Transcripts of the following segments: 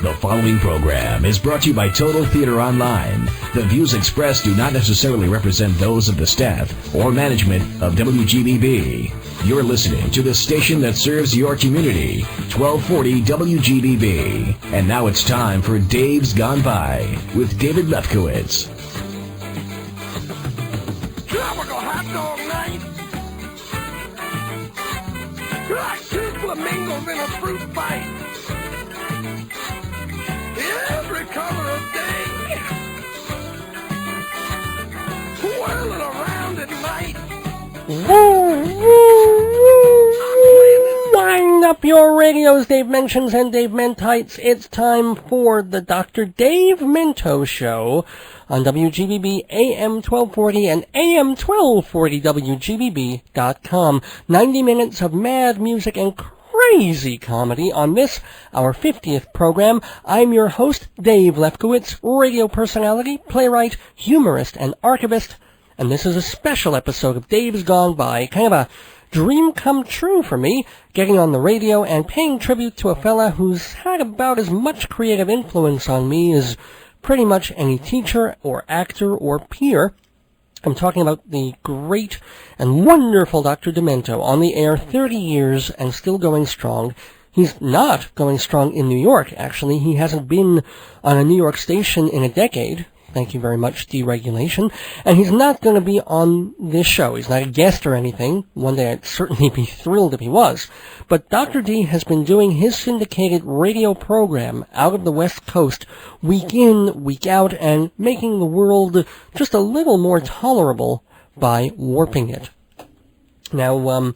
The following program is brought to you by Total Theater Online. The views expressed do not necessarily represent those of the staff or management of WGBB. You're listening to the station that serves your community, 1240 WGBB. And now it's time for Dave's Gone By with David Lefkowitz. Tropical hot dog night. Like two flamingos in a fruit fight. Every color of day. Whirling around at night. Wind up your radios, Dave Mentions and Dave Mentites. It's time for the Dr. Davemento Show on WGBB-AM 1240 and AM 1240 WGBB.com. 90 minutes of mad music and crazy comedy on this, our 50th program. I'm your host, Dave Lefkowitz, radio personality, playwright, humorist, and archivist. And this is a special episode of Dave's Gone By, kind of a dream come true for me, getting on the radio and paying tribute to a fella who's had about as much creative influence on me as pretty much any teacher or actor or peer. I'm talking about the great and wonderful Dr. Demento, on the air 30 years and still going strong. He's not going strong in New York, actually. He hasn't been on a New York station in a decade. Thank you very much, deregulation. And he's not going to be on this show. He's not a guest or anything. One day I'd certainly be thrilled if he was. But Dr. D has been doing his syndicated radio program out of the West Coast week in, week out, and making the world just a little more tolerable by warping it. Now,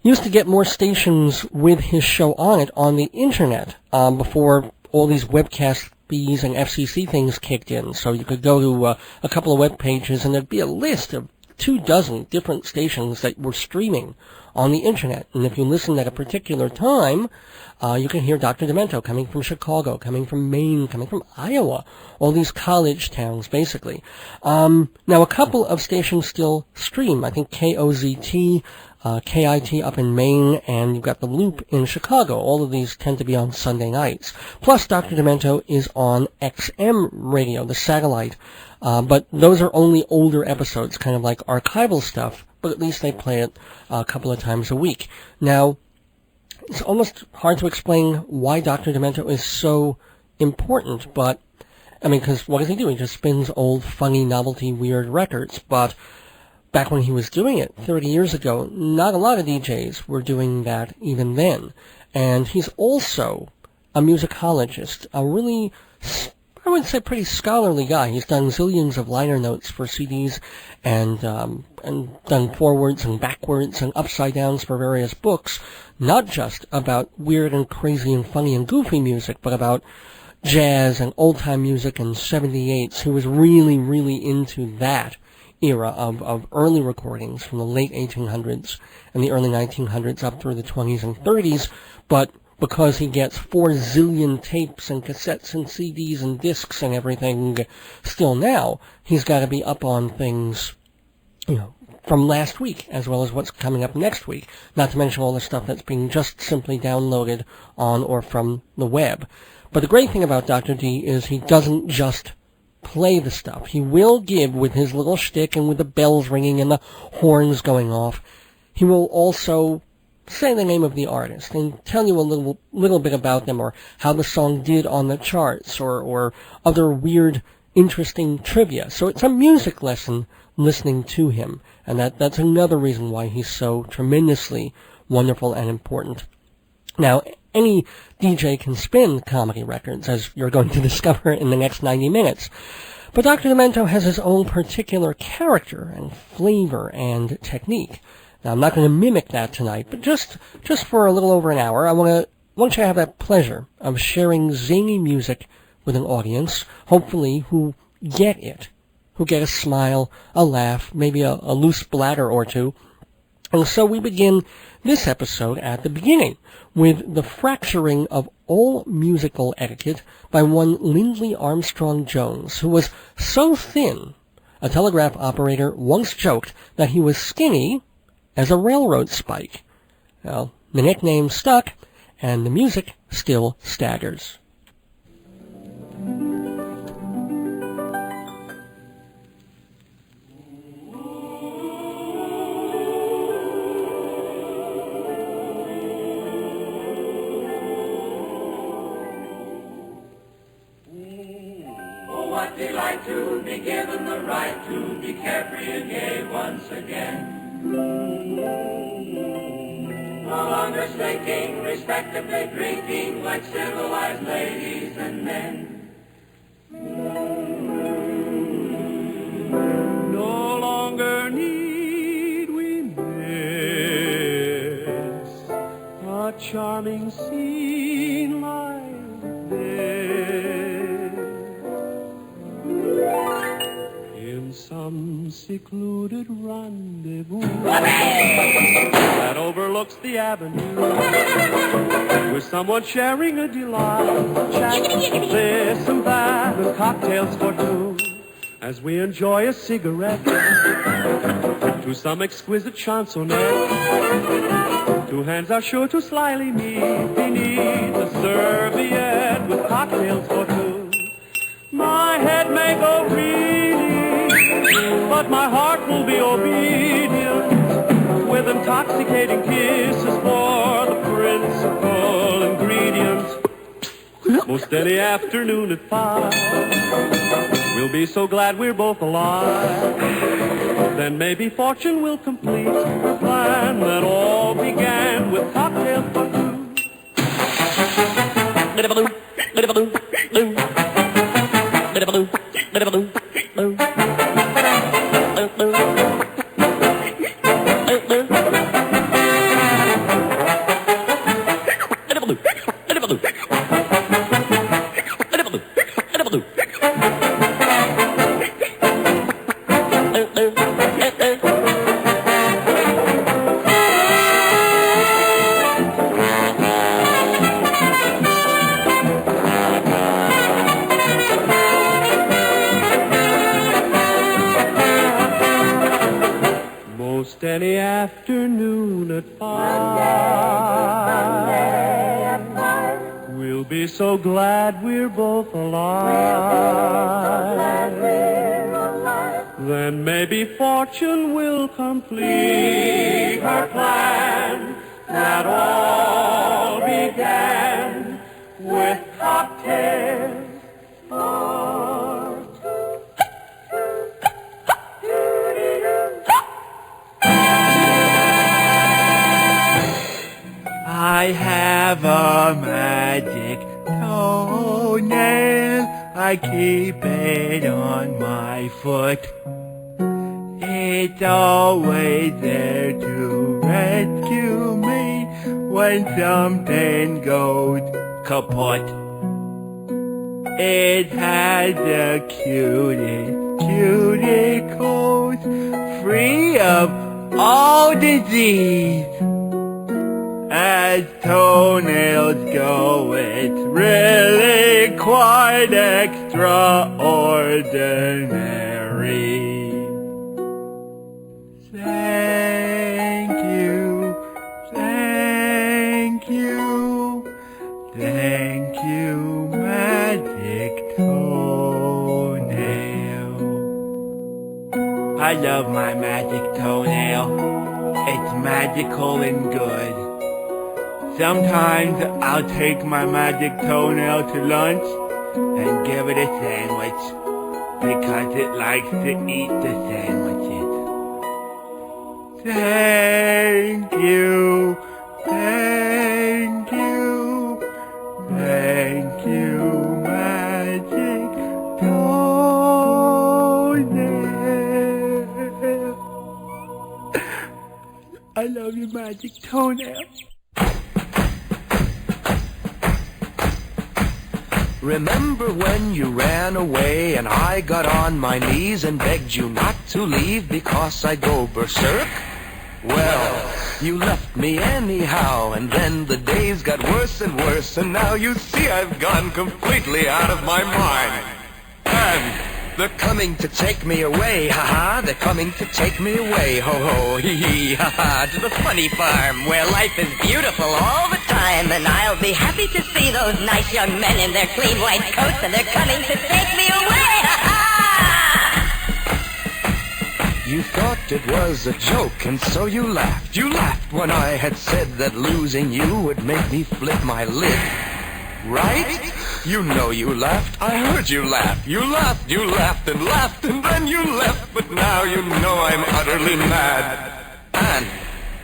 used to get more stations with his show on it on the internet before all these webcast fees and FCC things kicked in. So you could go to a couple of web pages and there'd be a list of 24 different stations that were streaming on the internet. And if you listened at a particular time, you can hear Dr. Demento coming from Chicago, coming from Maine, coming from Iowa, all these college towns, basically. Now, a couple of stations still stream. I think KOZT, KIT up in Maine, and you've got the Loop in Chicago. All of these tend to be on Sunday nights. Plus, Dr. Demento is on XM radio, the satellite. But those are only older episodes, kind of like archival stuff, but at least they play it a couple of times a week. Now, it's almost hard to explain why Dr. Demento is so important, but, I mean, because what does he do? He just spins old, funny, novelty, weird records, but back when he was doing it 30 years ago, not a lot of DJs were doing that even then. And he's also a musicologist, a really, I would say, pretty scholarly guy. He's done zillions of liner notes for CDs and done forwards and backwards and upside downs for various books, not just about weird and crazy and funny and goofy music, but about jazz and old-time music and 78s. He was really, really into that era of early recordings from the late 1800s and the early 1900s up through the 20s and 30s, but because he gets 4 zillion tapes and cassettes and CDs and discs and everything still now, he's got to be up on things, you know, from last week as well as what's coming up next week, not to mention all the stuff that's being just simply downloaded on or from the web. But the great thing about Dr. D is he doesn't just play the stuff. He will give with his little shtick and with the bells ringing and the horns going off. He will also say the name of the artist and tell you a little bit about them or how the song did on the charts or other weird, interesting trivia. So it's a music lesson listening to him, and that's another reason why he's so tremendously wonderful and important. Now, any DJ can spin comedy records, as you're going to discover in the next 90 minutes. But Dr. Demento has his own particular character and flavor and technique. Now, I'm not going to mimic that tonight, but just for a little over an hour, I want you to have that pleasure of sharing zany music with an audience, hopefully who get it, who get a smile, a laugh, maybe a loose bladder or two. And so we begin this episode at the beginning with the fracturing of all musical etiquette by one Lindley Armstrong Jones, who was so thin, a telegraph operator once joked that he was skinny as a railroad spike. Well, the nickname stuck, and the music still staggers. right to be given the right to be carefree and gay once again. No longer slaking, respectively drinking like civilized ladies and men. No longer need we miss a charming scene like this in some secluded rendezvous that overlooks the avenue, with someone sharing a delight, chat this and that, with cocktails for two, as we enjoy a cigarette to some exquisite chansonette. Two hands are sure to slyly meet beneath a serviette, with cocktails for two. My head may go reeling, but my heart will be obedient, with intoxicating kisses for the principal ingredient. Most any afternoon at 5, we'll be so glad we're both alive. Then maybe fortune will complete her plan that all began with cocktails for two. Any afternoon at 5, we'll be so glad we're both alive. Then maybe fortune will complete her plan that all began with cocktails for two. I have a magic toenail, I keep it on my foot. It's always there to rescue me when something goes kaput. It has the cutest cuticles, free of all disease. As toenails go, it's really quite extraordinary. Thank you, thank you, thank you, magic toenail. I love my magic toenail. It's magical and good. Sometimes I'll take my magic toenail to lunch and give it a sandwich because it likes to eat the sandwiches. Thank you, thank you, thank you, magic toenail. I love you, magic toenail. Remember when you ran away and I got on my knees and begged you not to leave because I'd go berserk? Well, you left me anyhow, and then the days got worse and worse, and now you see I've gone completely out of my mind. And they're coming to take me away, ha-ha, they're coming to take me away, ho-ho, hee-hee, ha-ha, to the funny farm where life is beautiful all the time, and I'll be happy to see those nice young men in their clean white coats, and they're coming to take me away, ha-ha! You thought it was a joke, and so you laughed. You laughed when I had said that losing you would make me flip my lid. Right? You know you laughed. I heard you laugh. You laughed and then you left. But now you know I'm utterly mad. And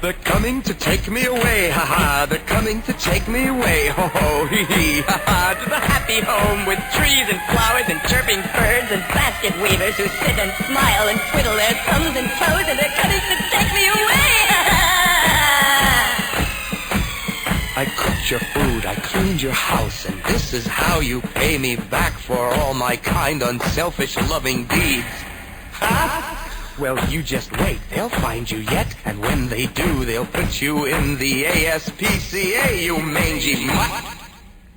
they're coming to take me away, ha-ha. They're coming to take me away, ho-ho, hee-hee, ha-ha. To the happy home with trees and flowers and chirping birds and basket weavers who sit and smile and twiddle their thumbs and toes, and they're coming to take me away, ha-ha. I cooked your food, I cleaned your house, and this is how you pay me back for all my kind, unselfish, loving deeds. Ha? Well, you just wait, they'll find you yet, and when they do, they'll put you in the ASPCA, you mangy mutt.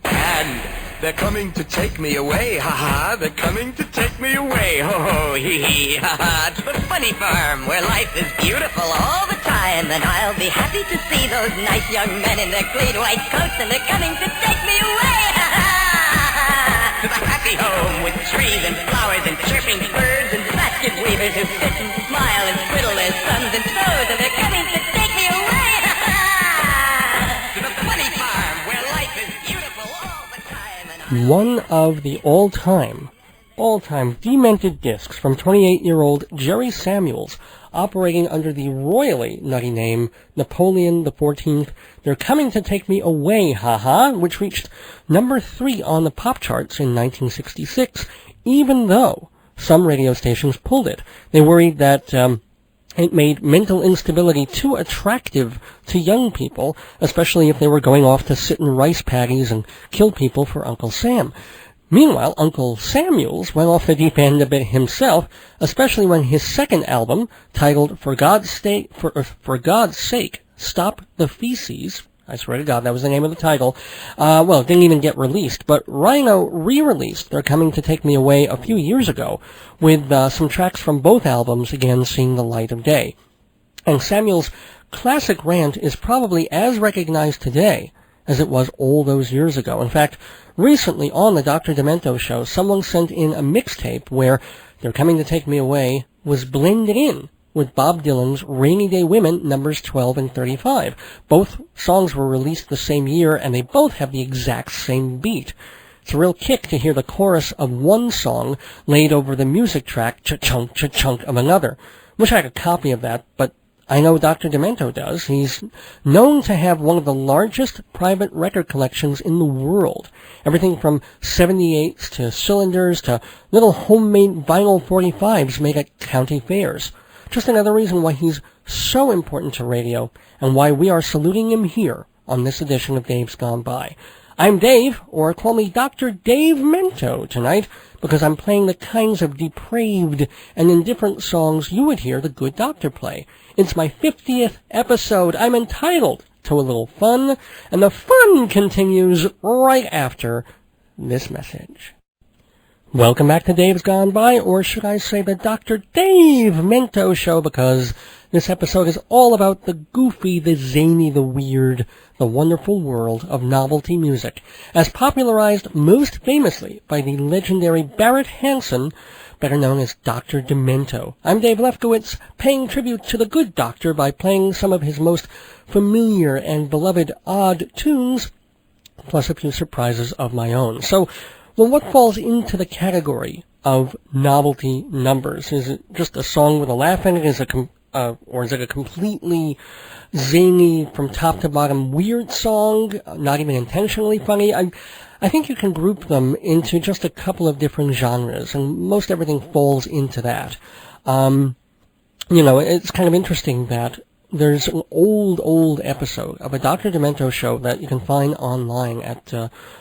And they're coming to take me away, ha-ha, they're coming to take me away, ho-ho, hee-hee, ha-ha, to the funny farm, where life is beautiful all the time, and I'll be happy to see those nice young men in their clean white coats, and they're coming to take me away, ha-ha, to the happy home with trees and flowers and chirping birds and basket weavers who sit and smile and twiddle their thumbs and toes, and they're coming to take me away, ha-ha, to the funny farm, where life is beautiful all the time, and One of the all-time demented discs from 28-year-old Jerry Samuels, operating under the royally nutty name Napoleon the 14th. They're coming to take me away, haha, which reached number 3 on the pop charts in 1966, even though some radio stations pulled it. They worried that it made mental instability too attractive to young people, especially if they were going off to sit in rice paddies and kill people for Uncle Sam. Meanwhile, Uncle Samuels went off the deep end a bit himself, especially when his second album, titled For God's Sake, Stop the Feces, I swear to God, that was the name of the title, it didn't even get released, but Rhino re-released They're Coming to Take Me Away a few years ago, with some tracks from both albums again seeing the light of day. And Samuels' classic rant is probably as recognized today as it was all those years ago. In fact, recently on the Dr. Demento show, someone sent in a mixtape where They're Coming to Take Me Away was blended in with Bob Dylan's Rainy Day Women numbers 12 and 35. Both songs were released the same year, and they both have the exact same beat. It's a real kick to hear the chorus of one song laid over the music track cha-chunk, cha-chunk of another. Wish I had a copy of that, but I know Dr. Demento does. He's known to have one of the largest private record collections in the world. Everything from 78s to cylinders to little homemade vinyl 45s made at county fairs. Just another reason why he's so important to radio and why we are saluting him here on this edition of Dave's Gone By. I'm Dave, or call me Dr. DAVEMENTO tonight, because I'm playing the kinds of depraved and indifferent songs you would hear the good doctor play. It's my 50th episode. I'm entitled to a little fun, and the fun continues right after this message. Welcome back to Dave's Gone By, or should I say the Dr. DAVEMENTO show, because this episode is all about the goofy, the zany, the weird, the wonderful world of novelty music, as popularized most famously by the legendary Barrett Hansen, better known as Dr. Demento. I'm Dave Lefkowitz, paying tribute to the good doctor by playing some of his most familiar and beloved odd tunes, plus a few surprises of my own. So, what falls into the category of novelty numbers? Is it just a song with a laugh in it? Or is it a completely zany, from top to bottom, weird song, not even intentionally funny? I think you can group them into just a couple of different genres, and most everything falls into that. It's kind of interesting that there's an old episode of a Dr. Demento show that you can find online at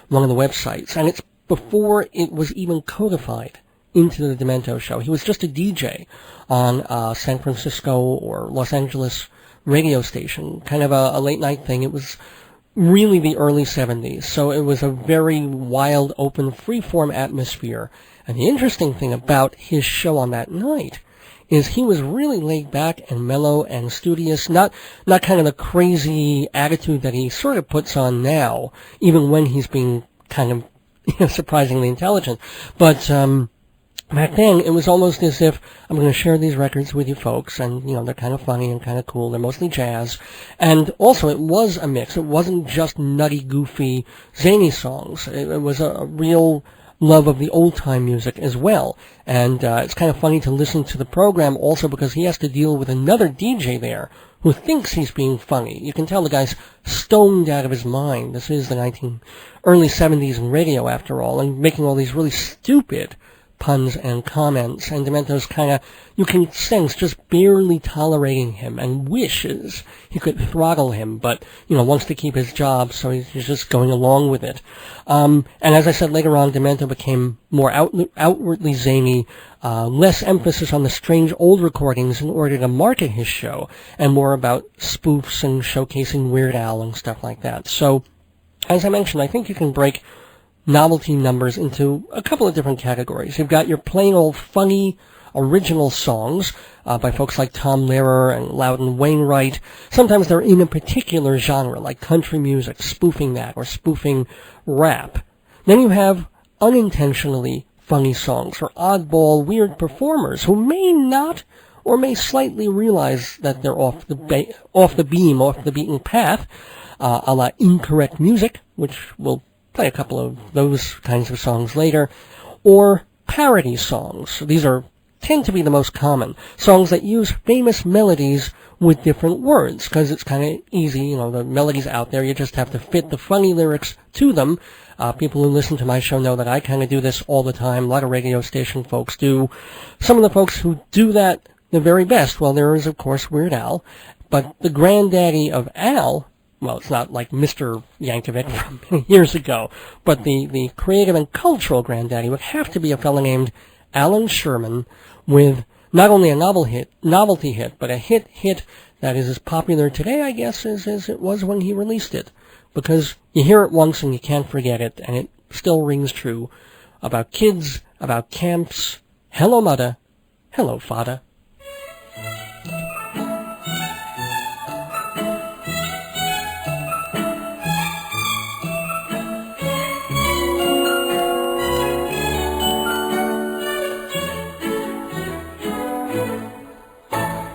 one of the websites, and it's before it was even codified into the Demento show. He was just a DJ on San Francisco or Los Angeles radio station, kind of a late-night thing. It was really the early 70s, so it was a very wild, open, free-form atmosphere. And the interesting thing about his show on that night is he was really laid back and mellow and studious, not kind of the crazy attitude that he sort of puts on now, even when he's being kind of surprisingly intelligent. But back then, it was almost as if I'm going to share these records with you folks, and, you know, they're kind of funny and kind of cool. They're mostly jazz. And also, it was a mix. It wasn't just nutty, goofy, zany songs. It was a real love of the old-time music as well. And it's kind of funny to listen to the program also because he has to deal with another DJ there who thinks he's being funny. You can tell the guy's stoned out of his mind. This is the early 70s in radio, after all, and making all these really stupid puns and comments, and Demento's kind of, you can sense, just barely tolerating him and wishes he could throttle him, but, you know, wants to keep his job, so he's just going along with it. And as I said, later on, Demento became more outwardly zany, less emphasis on the strange old recordings in order to market his show, and more about spoofs and showcasing Weird Al and stuff like that. So, as I mentioned, I think you can break novelty numbers into a couple of different categories. You've got your plain old funny original songs by folks like Tom Lehrer and Loudon Wainwright. Sometimes they're in a particular genre, like country music, spoofing that, or spoofing rap. Then you have unintentionally funny songs, or oddball, weird performers who may not or may slightly realize that they're off the beaten path, a la Incorrect Music, which will play a couple of those kinds of songs later, or parody songs. These tend to be the most common. Songs that use famous melodies with different words, because it's kind of easy, you know, the melody's out there, you just have to fit the funny lyrics to them. People who listen to my show know that I kind of do this all the time. A lot of radio station folks do. Some of the folks who do that the very best, well, there is, of course, Weird Al, but the granddaddy of Al, well, it's not like Mr. Yankovic from years ago, but the creative and cultural granddaddy would have to be a fellow named Alan Sherman, with not only a novelty hit, but a hit that is as popular today, I guess, as it was when he released it. Because you hear it once and you can't forget it, and it still rings true. About kids, about camps, hello mudda, hello fada.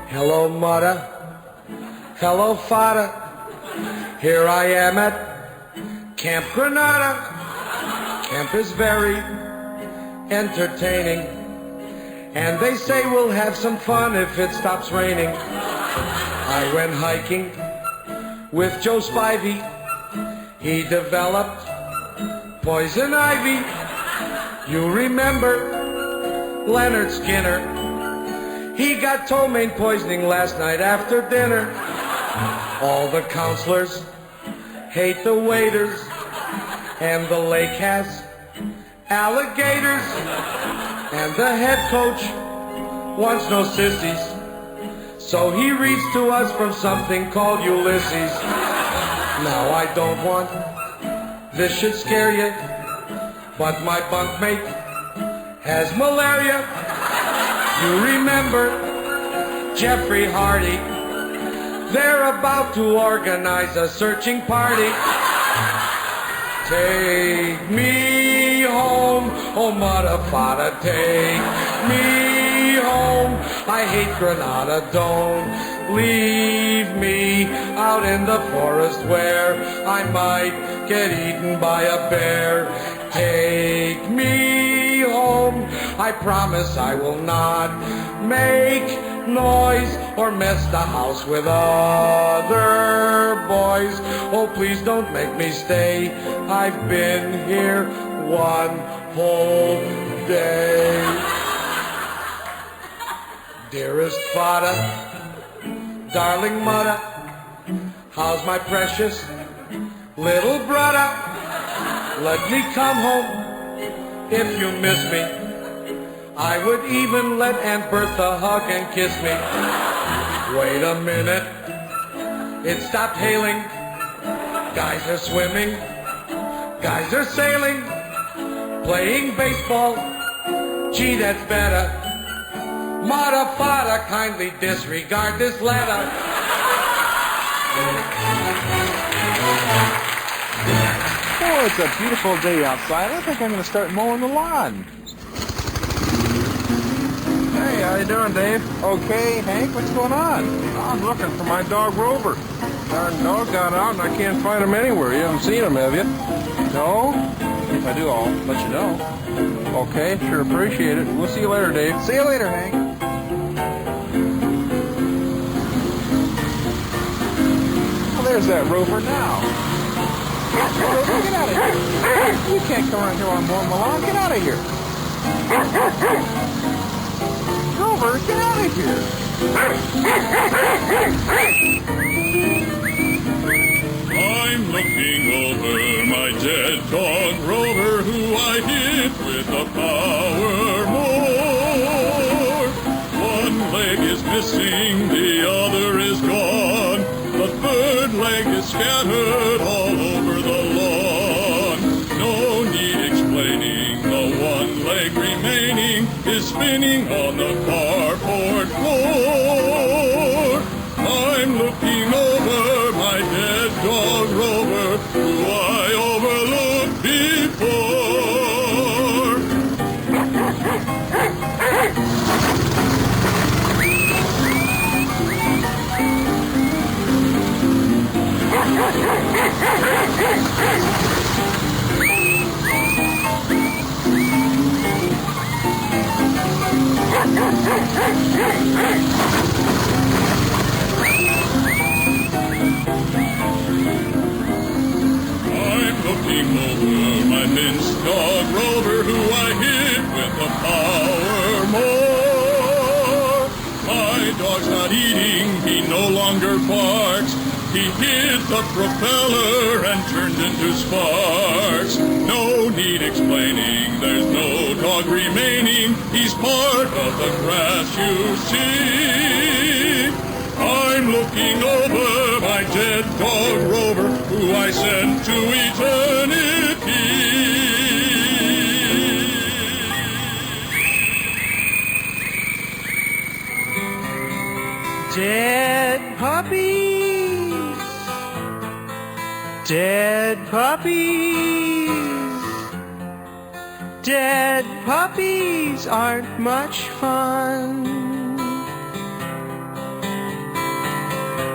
Hello, mudda. Hello, fada. Here I am at Camp Granada. Camp is very entertaining, and they say we'll have some fun if it stops raining. I went hiking with Joe Spivey. He developed poison ivy. You remember Leonard Skinner? He got ptomaine poisoning last night after dinner. All the counselors hate the waiters, and the lake has alligators, and the head coach wants no sissies, so he reads to us from something called Ulysses. Now I don't want this should scare you, but my bunkmate has malaria. You remember Jeffrey Hardy? They're about to organize a searching party. Take me home, oh mudda fada, take me home. I hate Granada, don't leave me out in the forest where I might get eaten by a bear. Take me home, I promise I will not make noise or mess the house with other boys. Oh, please don't make me stay. I've been here one whole day. Dearest fada, darling mudda, how's my precious little brother? Let me come home if you miss me. I would even let Aunt Bertha hug and kiss me. Wait a minute, it stopped hailing. Guys are swimming, guys are sailing, playing baseball. Gee, that's better. Mudda fada, kindly disregard this letter. Oh, it's a beautiful day outside. I think I'm going to start mowing the lawn. how you doing, Dave? Okay, Hank, what's going on? I was looking for my dog, Rover. Darn dog got out, and I can't find him anywhere. You haven't seen him, have you? No? If I do, I'll let you know. Okay, sure appreciate it. We'll see you later, Dave. See you later, Hank. Well, there's that Rover now. Rover, get out of here. You can't come around here while I'm mowing the lawn. Get out of here. Rover, get out of here. I'm looking over my dead dog Rover, who I hit with a power mower. One leg is missing, the other is gone. The third leg is scattered all over the lawn. No need explaining, the one leg remaining is spinning on the carport floor. I'm looking over my dead dog Rover, who I overlooked before. I'm looking over my minced dog Rover, who I hit with a power mower. My dog's not eating, he no longer barks. He hit the propeller and turned into sparks. No need explaining, there's no dog remaining. He's part of the grass you see. I'm looking over my dead dog Rover, who I sent to eternity. Dead puppies, dead puppies, dead puppies aren't much fun.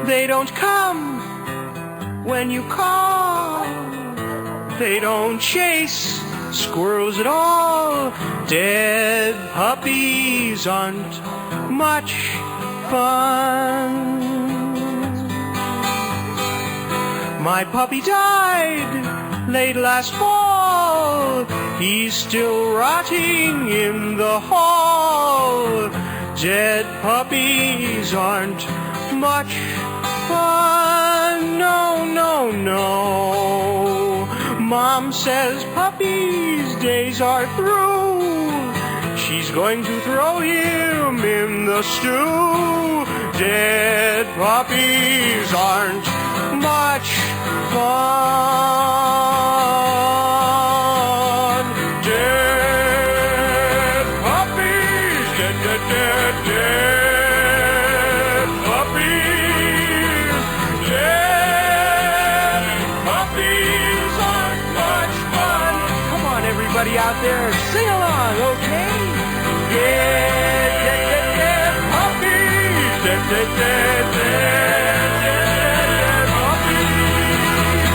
They don't come when you call. They don't chase squirrels at all. Dead puppies aren't much fun. My puppy died late last fall. He's still rotting in the hall. Dead puppies aren't much fun. No, no, no. Mom says puppy's days are through. She's going to throw him in the stew. Dead puppies aren't much fun. Dead puppies, dead, dead, dead, dead puppies. Dead puppies aren't much fun. Come on, everybody out there, sing along, okay? Dead, dead, dead, dead puppies. Dead, dead, dead, dead, dead puppies.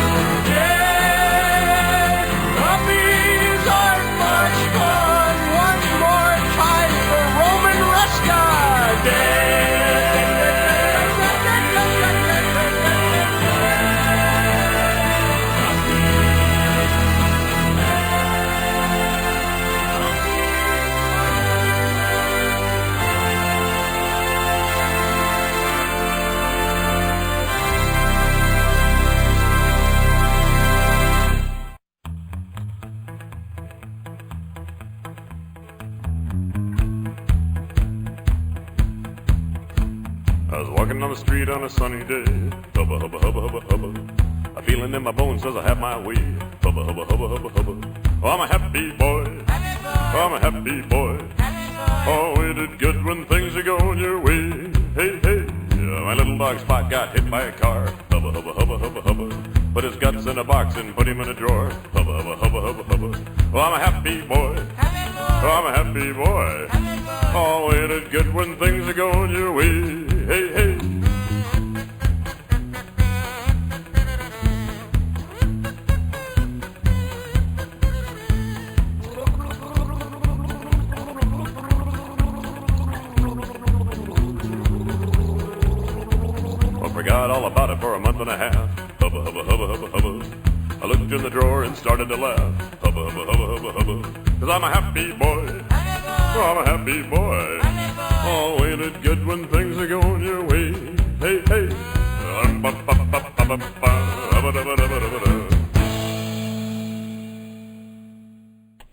Dead puppies aren't much fun. One more time for Roman Ruska. Dead, dead, dead, dead, dead, dead, dead, dead, I was walking on the street on a sunny day. Hubba, hubba, hubba, hubba, hubba. A feeling in my bones says I have my way. Hubba, hubba, hubba, hubba, hubba. Oh, I'm a happy boy. Oh, I'm a happy boy. Oh, it is good when things are going your way. Hey, hey. Yeah, my little dog Spot got hit by a car. Hubba, hubba, hubba, hubba, hubba. Put his guts in a box and put him in a drawer. Hubba, hubba, hubba, hubba, hubba. Oh, I'm a happy boy. I'm a happy boy. Oh, ain't it good when things are going your way? Hey, hey. Well, forgot all about it for a month and a half. Hubba, hubba, hubba, hubba, hubba. I looked in the drawer and started to laugh. Hubba, hubba, hubba, hubba, hubba. 'Cause I'm a happy boy. Oh, I'm a happy boy. Oh, ain't it good when things are going your way? Hey, hey.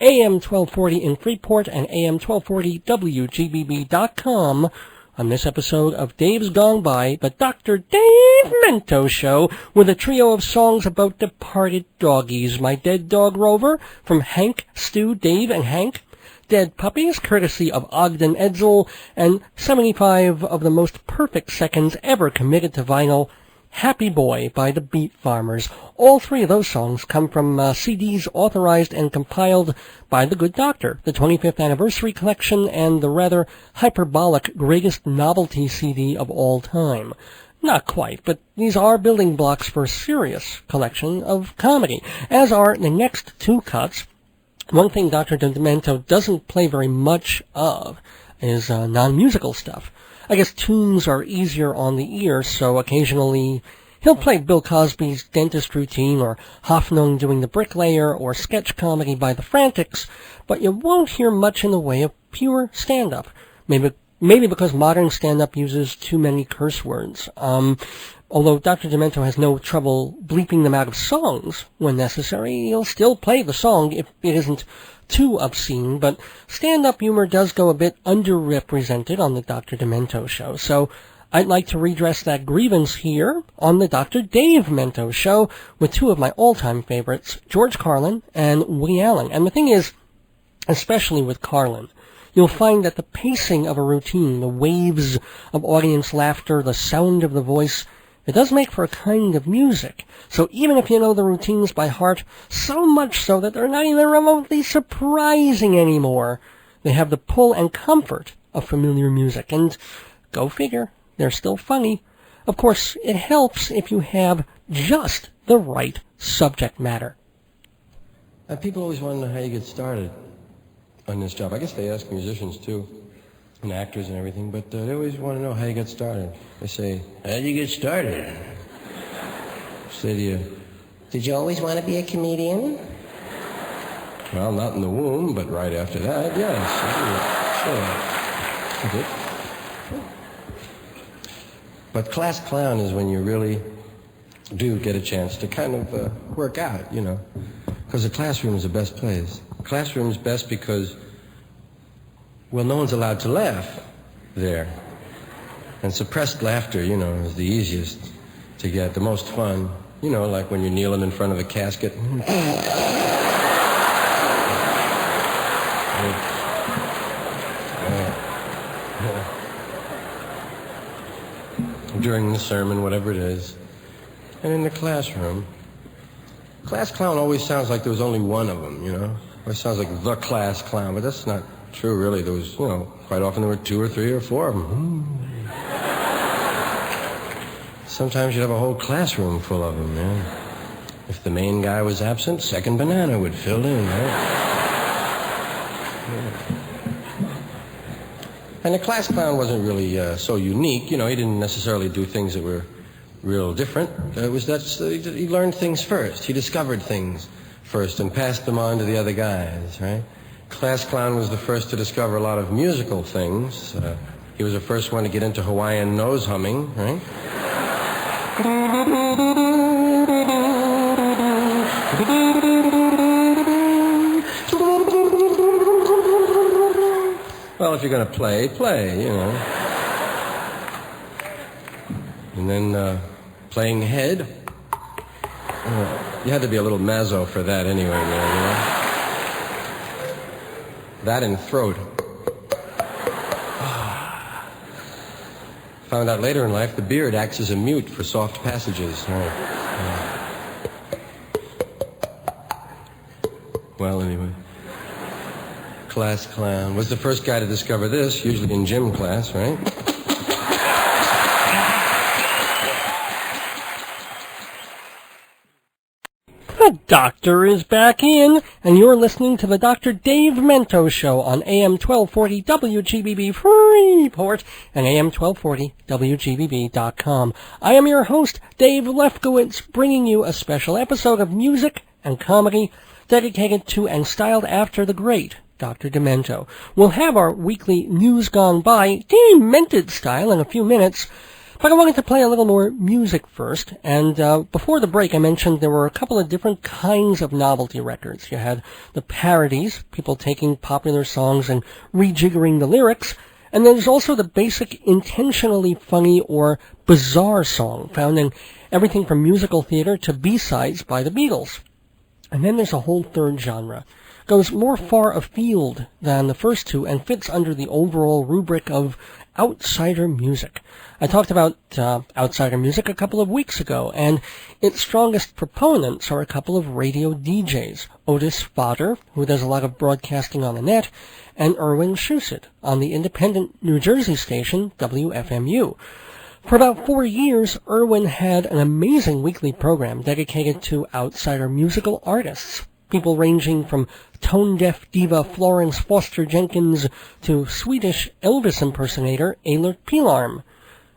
AM 1240 in Freeport and AM 1240 WGBB.com. On this episode of Dave's Gone By, the Dr. Davemento Show, with a trio of songs about departed doggies. My Dead Dog Rover, from Hank, Stu, Dave, and Hank. Dead Puppies, courtesy of Ogden Edsel, and 75 of the most perfect seconds ever committed to vinyl, Happy Boy by the Beat Farmers. All three of those songs come from CDs authorized and compiled by The Good Doctor, the 25th Anniversary Collection, and the rather hyperbolic Greatest Novelty CD of all time. Not quite, but these are building blocks for a serious collection of comedy, as are the next two cuts. One thing Dr. Demento doesn't play very much of is non-musical stuff. I guess tunes are easier on the ear, so occasionally he'll play Bill Cosby's dentist routine or Hoffnung doing the bricklayer or sketch comedy by the Frantics, but you won't hear much in the way of pure stand-up. Maybe because modern stand-up uses too many curse words. Although Dr. Demento has no trouble bleeping them out of songs when necessary, he'll still play the song if it isn't too obscene, but stand-up humor does go a bit underrepresented on the Dr. Demento Show, so I'd like to redress that grievance here on the Dr. Davemento Show with two of my all-time favorites, George Carlin and Woody Allen. And the thing is, especially with Carlin, you'll find that the pacing of a routine, the waves of audience laughter, the sound of the voice, it does make for a kind of music. So even if you know the routines by heart, so much so that they're not even remotely surprising anymore, they have the pull and comfort of familiar music. And go figure, they're still funny. Of course, it helps if you have just the right subject matter. People always want to know how you get started on this job. I guess they ask musicians too, and actors and everything, but they always want to know how you get started. They say, how'd you get started? Say to you, did you always want to be a comedian? Well, not in the womb, but right after that, yes. Sure. I did. But class clown is when you really do get a chance to kind of work out, you know, because the classroom is the best place. The classroom is best because, well, no one's allowed to laugh there. And suppressed laughter, you know, is the easiest to get, the most fun. You know, like when you're kneeling in front of a casket. During the sermon, whatever it is. And in the classroom, class clown always sounds like there was only one of them, you know? Or it sounds like the class clown, but that's not true, really. There was, you know, quite often there were 2 or 3 or 4 of them. Sometimes you'd have a whole classroom full of them, yeah. If the main guy was absent, second banana would fill in, right? Yeah. And the class clown wasn't really so unique, you know. He didn't necessarily do things that were real different. It was that he learned things first. He discovered things first and passed them on to the other guys, right? Class clown was the first to discover a lot of musical things. He was the first one to get into Hawaiian nose humming, right? Well, if you're going to play, you know. And then playing head. You had to be a little mazzo for that anyway, man, you know. That and throat. Found out later in life the beard acts as a mute for soft passages. Well, anyway. class clown. Was the first guy to discover this, usually in gym class, right? The doctor is back in, and you're listening to the Dr. Davemento Show on AM 1240 WGBB Freeport and AM 1240 WGBB.com. I am your host, Dave Lefkowitz, bringing you a special episode of music and comedy dedicated to and styled after the great Dr. Demento. We'll have our weekly News Gone By demented style in a few minutes, but I wanted to play a little more music first, and before the break I mentioned there were a couple of different kinds of novelty records. You had the parodies, people taking popular songs and rejiggering the lyrics, and there's also the basic intentionally funny or bizarre song, found in everything from musical theater to B-sides by the Beatles. And then there's a whole third genre. Goes more far afield than the first two and fits under the overall rubric of outsider music. I talked about outsider music a couple of weeks ago, and its strongest proponents are a couple of radio DJs, Otis Fodder, who does a lot of broadcasting on the net, and Erwin Shusett on the independent New Jersey station WFMU. For about 4 years, Erwin had an amazing weekly program dedicated to outsider musical artists, people ranging from tone-deaf diva Florence Foster Jenkins to Swedish Elvis impersonator Eilert Pilarm.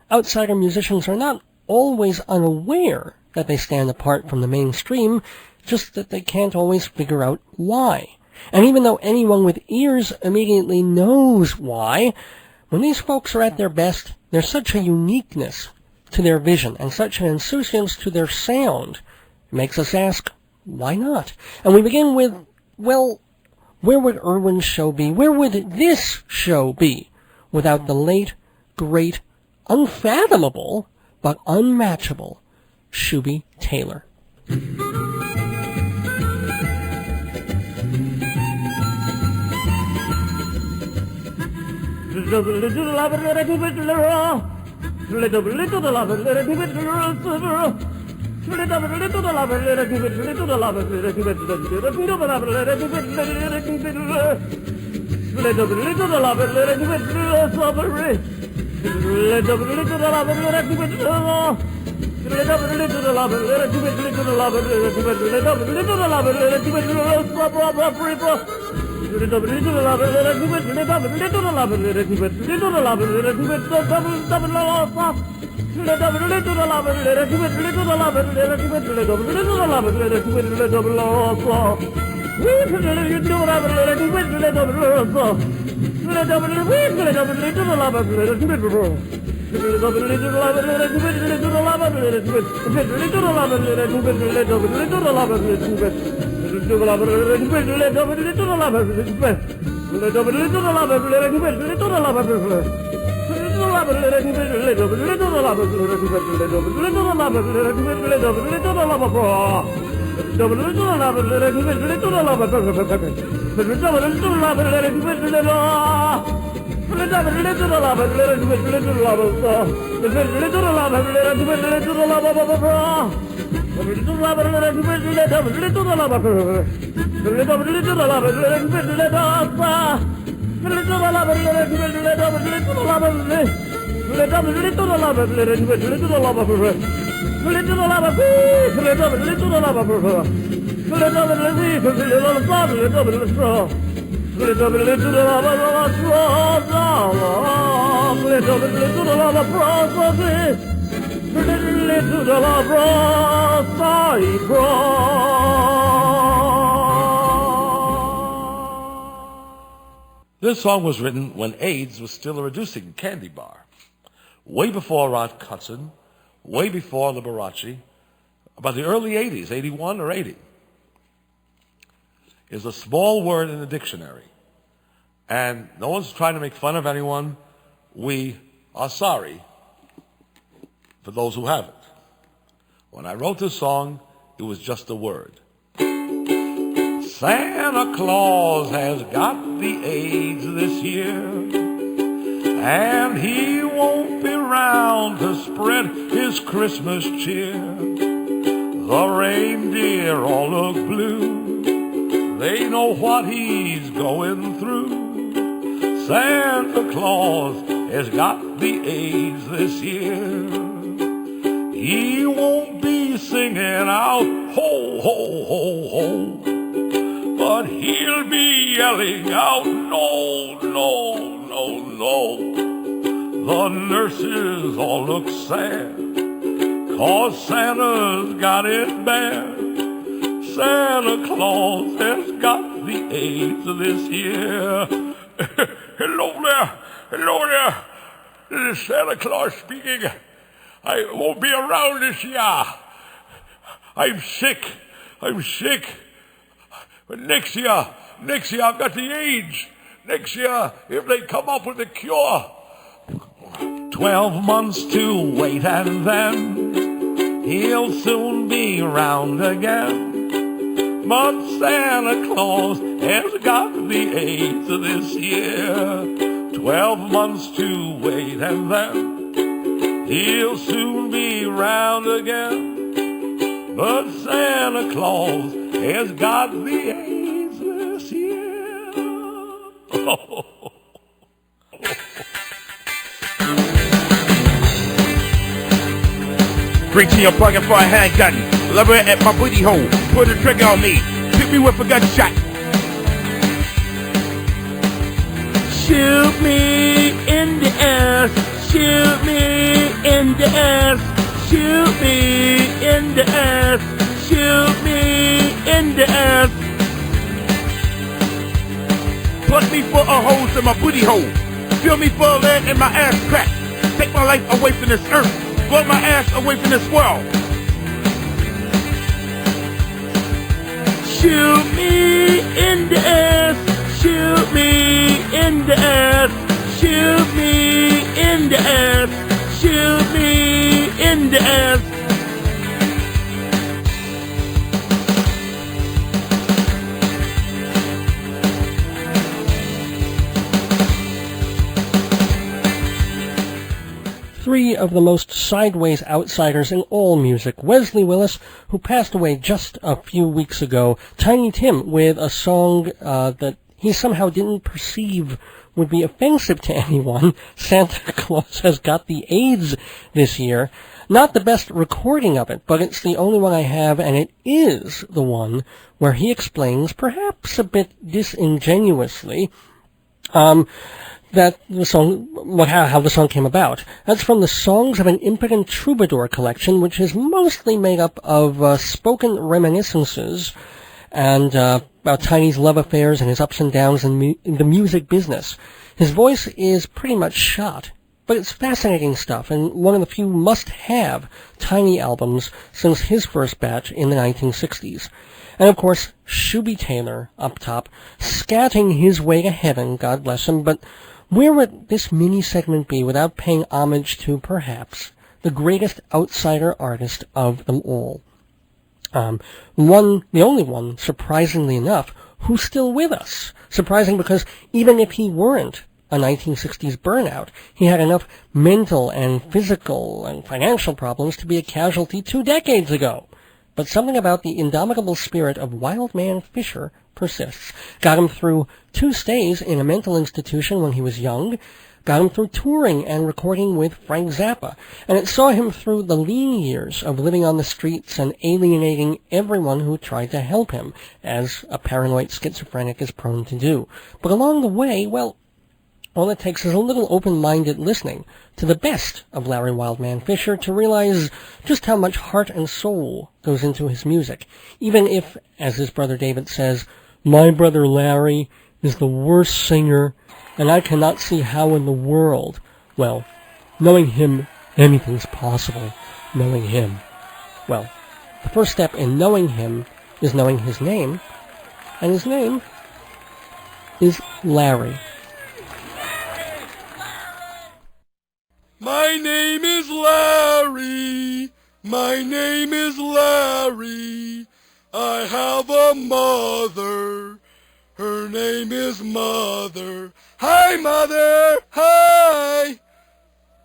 Outsider musicians are not always unaware that they stand apart from the mainstream, just that they can't always figure out why. And even though anyone with ears immediately knows why, when these folks are at their best, there's such a uniqueness to their vision and such an insouciance to their sound. It makes us ask, why not? And we begin with, well, where would Erwin's show be? Where would this show be without the late, great, unfathomable, but unmatchable Shubie Taylor? This song was written when AIDS was still a reducing candy bar. Way before Rod Hudson, way before Liberace, about the early 80s, 81 or 80. Is a small word in the dictionary. And no one's trying to make fun of anyone. We are sorry for those who have it. When I wrote this song, it was just a word. Santa Claus has got the AIDS this year, and he won't be round to spread his Christmas cheer. The reindeer all look blue, They know what he's going through. Santa Claus has got the AIDS this year. He won't be singing out ho, ho, ho, ho, but he'll be yelling out no, no, no, no. The nurses all look sad, 'cause Santa's got it bad. Santa Claus has got the AIDS this year. Hello there. This is Santa Claus speaking. I won't be around this year. I'm sick. But next year I've got the AIDS. Next year, if they come up with a cure. 12 months to wait and then he'll soon be round again. But Santa Claus has got the AIDS this year. 12 months to wait and then he'll soon be round again. But Santa Claus has got the AIDS this year. Reach in your pocket for a handgun. Lever it at my booty hole. Put a trigger on me. Shoot me with a gunshot. Shoot me in the ass. Shoot me in the ass. Shoot me in the ass. Shoot me in the ass. Plug me for a hose in my booty hole. Fill me full of lead in my ass crack. Take my life away from this earth. Blow my ass away from this world. Shoot me in the ass. Shoot me in the ass. Shoot me in the ass. Shoot me in the ass. Three of the most sideways outsiders in all music. Wesley Willis, who passed away just a few weeks ago. Tiny Tim with a song that he somehow didn't perceive would be offensive to anyone. Santa Claus has got the AIDS this year. Not the best recording of it, but it's the only one I have, and it is the one where he explains, perhaps a bit disingenuously, that the song, how the song came about. That's from the Songs of an Impotent Troubadour collection, which is mostly made up of spoken reminiscences and about Tiny's love affairs and his ups and downs in the music business. His voice is pretty much shot, but it's fascinating stuff, and one of the few must-have Tiny albums since his first batch in the 1960s. And of course, Shooby Taylor up top, scatting his way to heaven, God bless him, but where would this mini-segment be without paying homage to, perhaps, the greatest outsider artist of them all? The only one, surprisingly enough, who's still with us. Surprising because even if he weren't a 1960s burnout, he had enough mental and physical and financial problems to be a casualty 2 decades ago. But something about the indomitable spirit of Wildman Fisher persists. Got him through 2 stays in a mental institution when he was young, got him through touring and recording with Frank Zappa, and it saw him through the lean years of living on the streets and alienating everyone who tried to help him, as a paranoid schizophrenic is prone to do. But along the way, well, all it takes is a little open-minded listening to the best of Larry Wildman Fisher to realize just how much heart and soul goes into his music, even if, as his brother David says, my brother Larry is the worst singer, and I cannot see how in the world. Well, knowing him, anything's possible. Knowing him. Well, the first step in knowing him is knowing his name, and his name is Larry. My name is Larry. My name is Larry. I have a mother. Her name is Mother. Hi, Mother. Hi.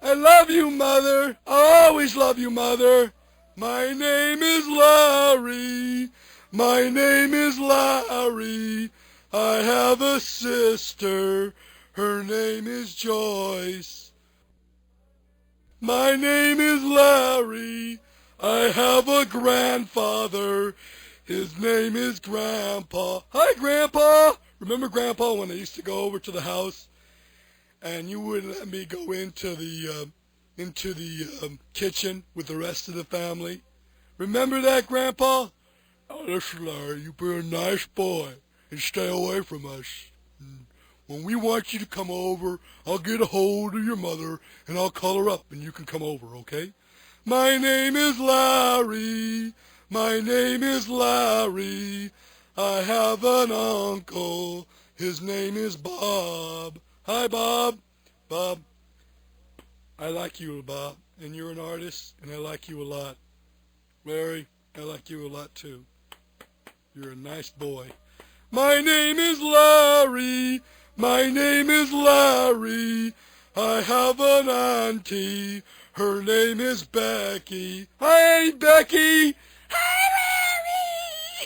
I love you, Mother. I always love you, Mother. My name is Larry. My name is Larry. I have a sister. Her name is Joyce. My name is Larry. I have a grandfather. His name is Grandpa. Hi, Grandpa. Remember, Grandpa, when I used to go over to the house and you wouldn't let me go into the kitchen with the rest of the family? Remember that, Grandpa? Oh, listen, Larry, you be a nice boy and stay away from us. When we want you to come over, I'll get a hold of your mother and I'll call her up and you can come over, okay? My name is Larry. My name is Larry. I have an uncle. His name is Bob. Hi, Bob. Bob, I like you, Bob, and you're an artist, and I like you a lot. Larry, I like you a lot, too. You're a nice boy. My name is Larry. My name is Larry. I have an auntie. Her name is Becky. Hi, Becky. Hi,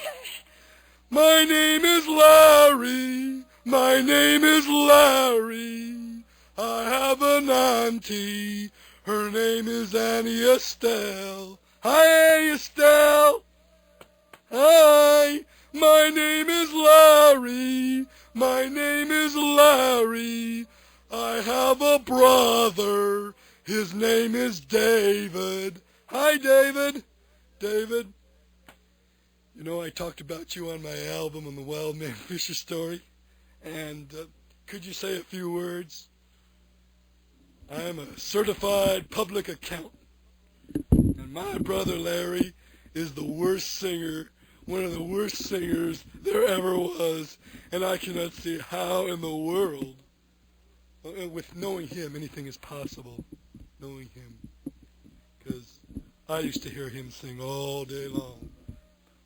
Larry. My name is Larry. My name is Larry. I have an auntie. Her name is Annie Estelle. Hi, Estelle. Hi. My name is Larry. My name is Larry. I have a brother. His name is David. Hi, David. David. You know, I talked about you on my album on the Wild Man Fisher story. And could you say a few words? I am a certified public accountant. And my brother Larry is the worst singer, one of the worst singers there ever was. And I cannot see how in the world, with knowing him, anything is possible. Knowing him. Because I used to hear him sing all day long.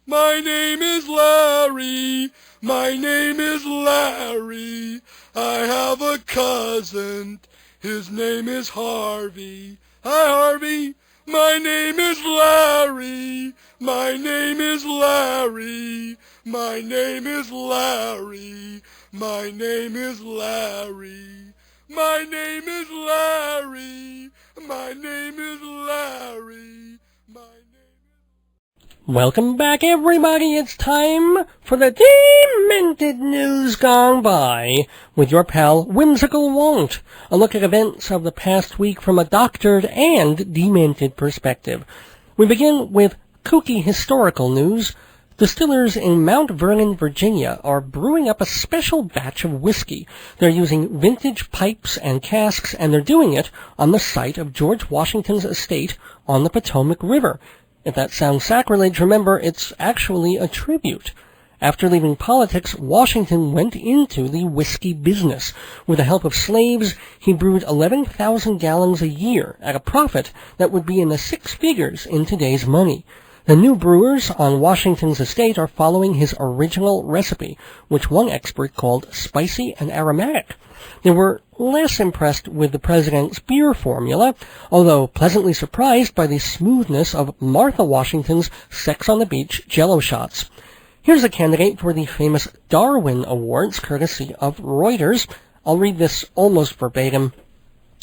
My name is Larry. My name is Larry. I have a cousin. His name is Harvey. Hi, Harvey. My name is Larry. My name is Larry. My name is Larry. My name is Larry. My name is Larry. My name is Larry. Welcome back, everybody. It's time for the Demented News Gone By with your pal, Whimsical Won't. A look at events of the past week from a doctored and demented perspective. We begin with kooky historical news. Distillers in Mount Vernon, Virginia are brewing up a special batch of whiskey. They're using vintage pipes and casks, and they're doing it on the site of George Washington's estate on the Potomac River. If that sounds sacrilege, remember, it's actually a tribute. After leaving politics, Washington went into the whiskey business. With the help of slaves, he brewed 11,000 gallons a year at a profit that would be in the six figures in today's money. The new brewers on Washington's estate are following his original recipe, which one expert called spicy and aromatic. They were less impressed with the president's beer formula, although pleasantly surprised by the smoothness of Martha Washington's Sex on the Beach Jell-O shots. Here's a candidate for the famous Darwin Awards, courtesy of Reuters. I'll read this almost verbatim.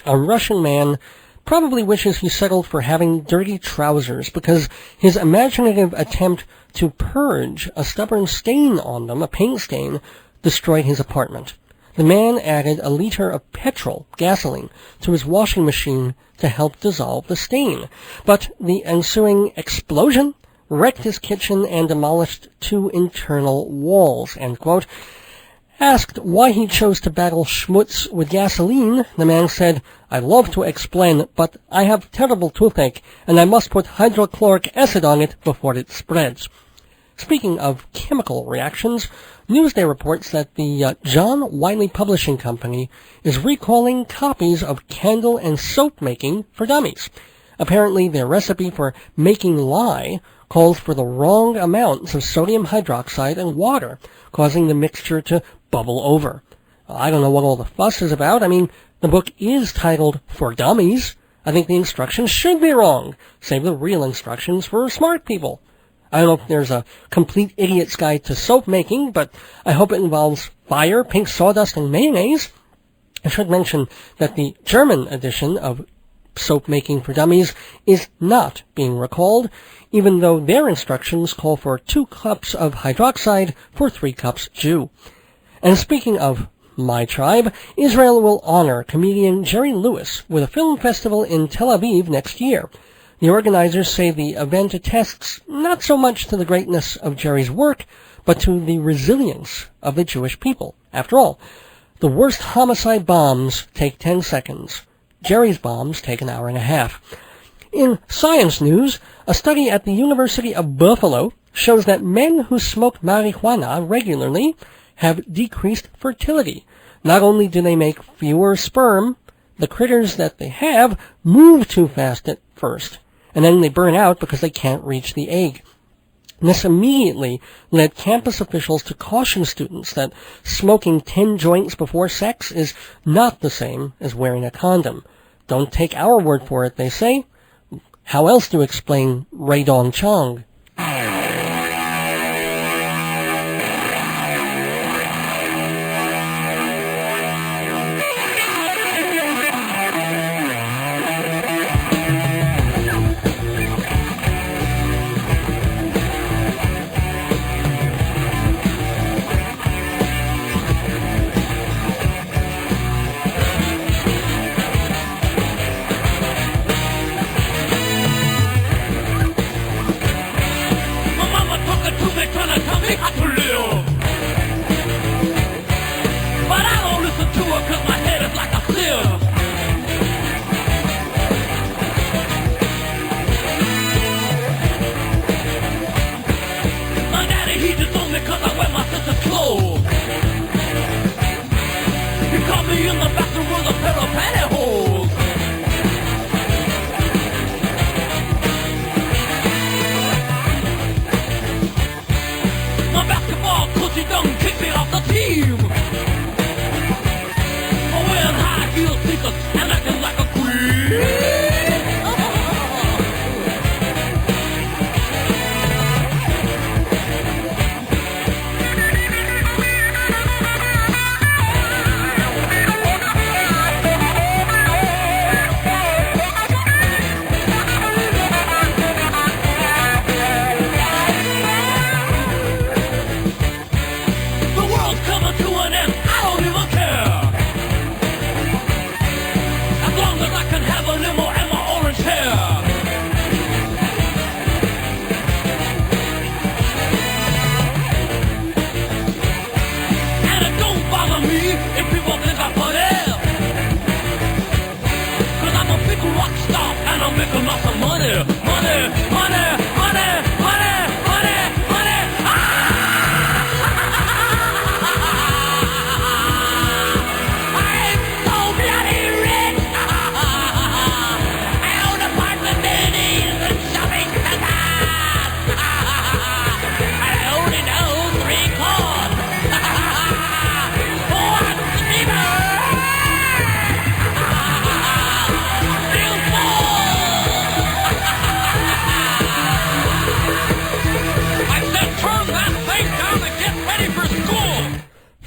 A Russian man probably wishes he settled for having dirty trousers because his imaginative attempt to purge a stubborn stain on them, a paint stain, destroyed his apartment. The man added a liter of petrol, gasoline, to his washing machine to help dissolve the stain. But the ensuing explosion wrecked his kitchen and demolished 2 internal walls, end quote. Asked why he chose to battle schmutz with gasoline, the man said, "I love to explain, but I have terrible toothache, and I must put hydrochloric acid on it before it spreads." Speaking of chemical reactions, Newsday reports that the John Wiley Publishing Company is recalling copies of Candle and Soap Making for Dummies. Apparently, their recipe for making lye calls for the wrong amounts of sodium hydroxide and water, causing the mixture to bubble over. I don't know what all the fuss is about. I mean, the book is titled For Dummies. I think the instructions should be wrong. Save the real instructions for smart people. I don't know if there's a complete idiot's guide to soap making, but I hope it involves fire, pink sawdust, and mayonnaise. I should mention that the German edition of Soap Making for Dummies is not being recalled, even though their instructions call for 2 cups of hydroxide for 3 cups Jew. And speaking of my tribe, Israel will honor comedian Jerry Lewis with a film festival in Tel Aviv next year. The organizers say the event attests not so much to the greatness of Jerry's work, but to the resilience of the Jewish people. After all, the worst homicide bombs take 10 seconds. Jerry's bombs take an hour and a half. In science news, a study at the University of Buffalo shows that men who smoke marijuana regularly have decreased fertility. Not only do they make fewer sperm, the critters that they have move too fast at first, and then they burn out because they can't reach the egg. This immediately led campus officials to caution students that smoking 10 joints before sex is not the same as wearing a condom. Don't take our word for it, they say. How else do you explain Ray Dong Chong?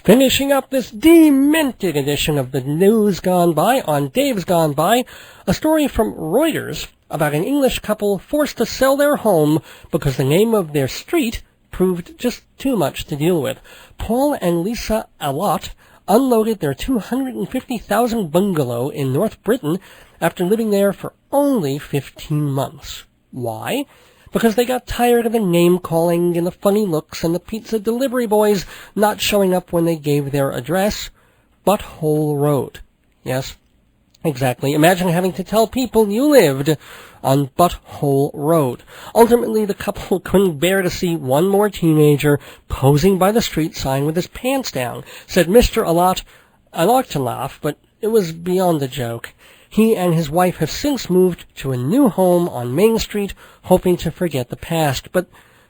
Finishing up this demented edition of the News Gone By on Dave's Gone By, a story from Reuters about an English couple forced to sell their home because the name of their street proved just too much to deal with. Paul and Lisa Allott unloaded their $250,000 bungalow in North Britain after living there for only 15 months. Why? Because they got tired of the name-calling and the funny looks and the pizza delivery boys not showing up when they gave their address. Butthole Road. Yes, exactly. Imagine having to tell people you lived on Butthole Road. Ultimately, the couple couldn't bear to see one more teenager posing by the street sign with his pants down. Said Mr. Allott, "I like to laugh, but it was beyond a joke." He and his wife have since moved to a new home on Main Street, hoping to forget the past. But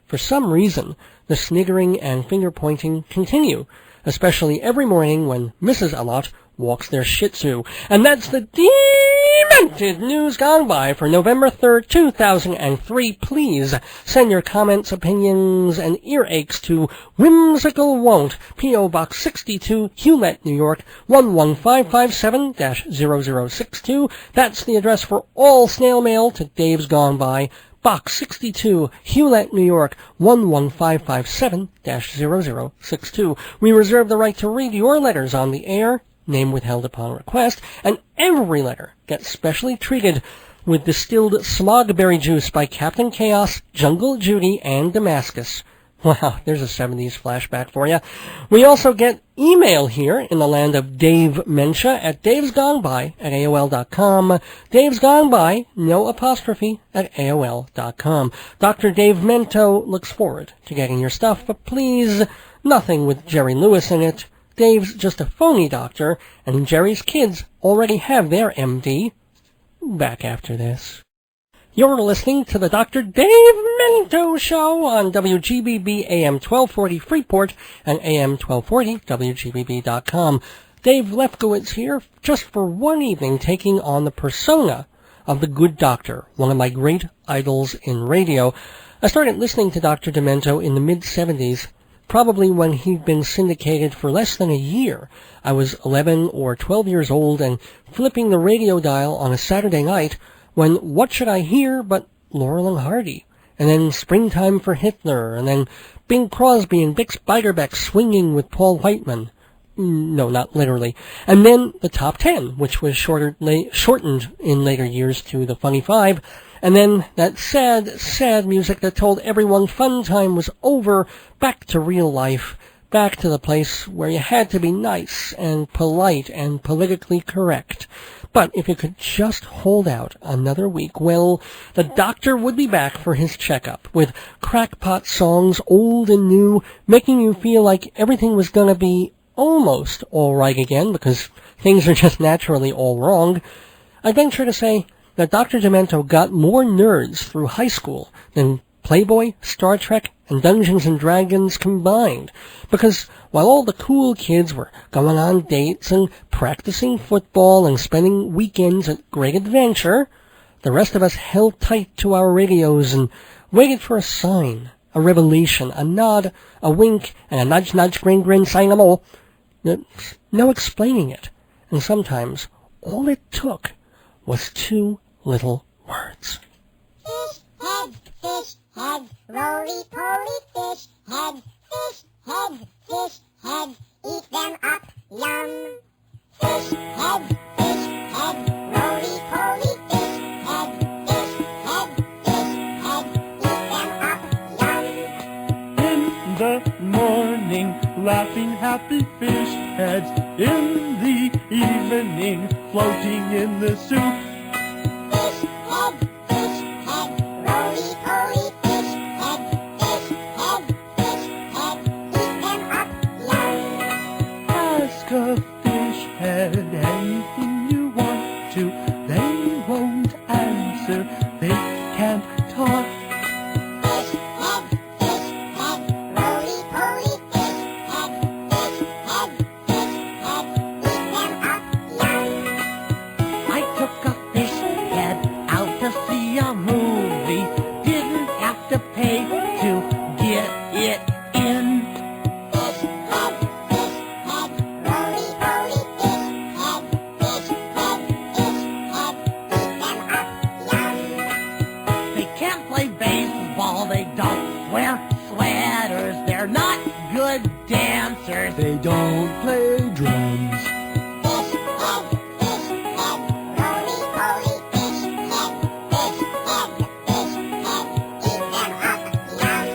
for some reason, the sniggering and finger-pointing continue, especially every morning when Mrs. Allott walks their Shih Tzu. And that's the Demented News Gone By for November 3rd, 2003. Please send your comments, opinions, and earaches to Whimsical Won't, P.O. Box 62, Hewlett, New York, 11557-0062. That's the address for all snail mail to Dave's Gone By. Box 62, Hewlett, New York, 11557-0062. We reserve the right to read your letters on the air, name withheld upon request, and every letter gets specially treated with distilled smogberry juice by Captain Chaos, Jungle Judy, and Damascus. Wow, there's a 70s flashback for you. We also get email here in the land of Dave Mentia at davesgoneby@AOL.com. Dave's Gone By, no apostrophe, at AOL.com. Dr. Dave Mento looks forward to getting your stuff, but please, nothing with Jerry Lewis in it. Dave's just a phony doctor, and Jerry's kids already have their MD. Back after this. You're listening to the Dr. Dave Mento Show on WGBB-AM 1240 Freeport and AM 1240 WGBB.com. Dave Lefkowitz here, just for one evening, taking on the persona of the Good Doctor, one of my great idols in radio. I started listening to Dr. Demento in the mid-70s, probably when he'd been syndicated for less than a year. I was 11 or 12 years old and flipping the radio dial on a Saturday night when what should I hear but Laurel and Hardy, and then Springtime for Hitler, and then Bing Crosby and Bix Beiderbecke swinging with Paul Whiteman. No, not literally. And then the Top 10, which was shortened in later years to the Funny Five, and then that sad, sad music that told everyone fun time was over, back to real life, back to the place where you had to be nice and polite and politically correct. But if you could just hold out another week, well, the doctor would be back for his checkup with crackpot songs, old and new, making you feel like everything was going to be almost all right again because things are just naturally all wrong. I venture to say that Dr. Demento got more nerds through high school than Playboy, Star Trek, and Dungeons and Dragons combined, because while all the cool kids were going on dates and practicing football and spending weekends at Great Adventure, the rest of us held tight to our radios and waited for a sign, a revelation, a nod, a wink, and a nudge, nudge, grin, grin, sign 'em all. No explaining it, and sometimes all it took was two little words. Fish head, roly-poly fish head, eat them up, yum. Fish head, roly-poly fish head, eat them up, yum. In the morning, laughing happy fish heads. In the evening, floating in the soup. Fish head, roly-poly fish head, eat them up, yum. Ask a fish head anything you want to. They won't answer, they can't talk. Fish head, roly-poly fish head, eat them up, yum. I took a fish head out to see a movie. Didn't have to pay to get it in. Fish head, roly-poly fish head, eat them up, yum. They can't play baseball, they don't wear sweaters. They're not good dancers. They don't play drums. Fish head, roly-poly fish head, eat them up, yum.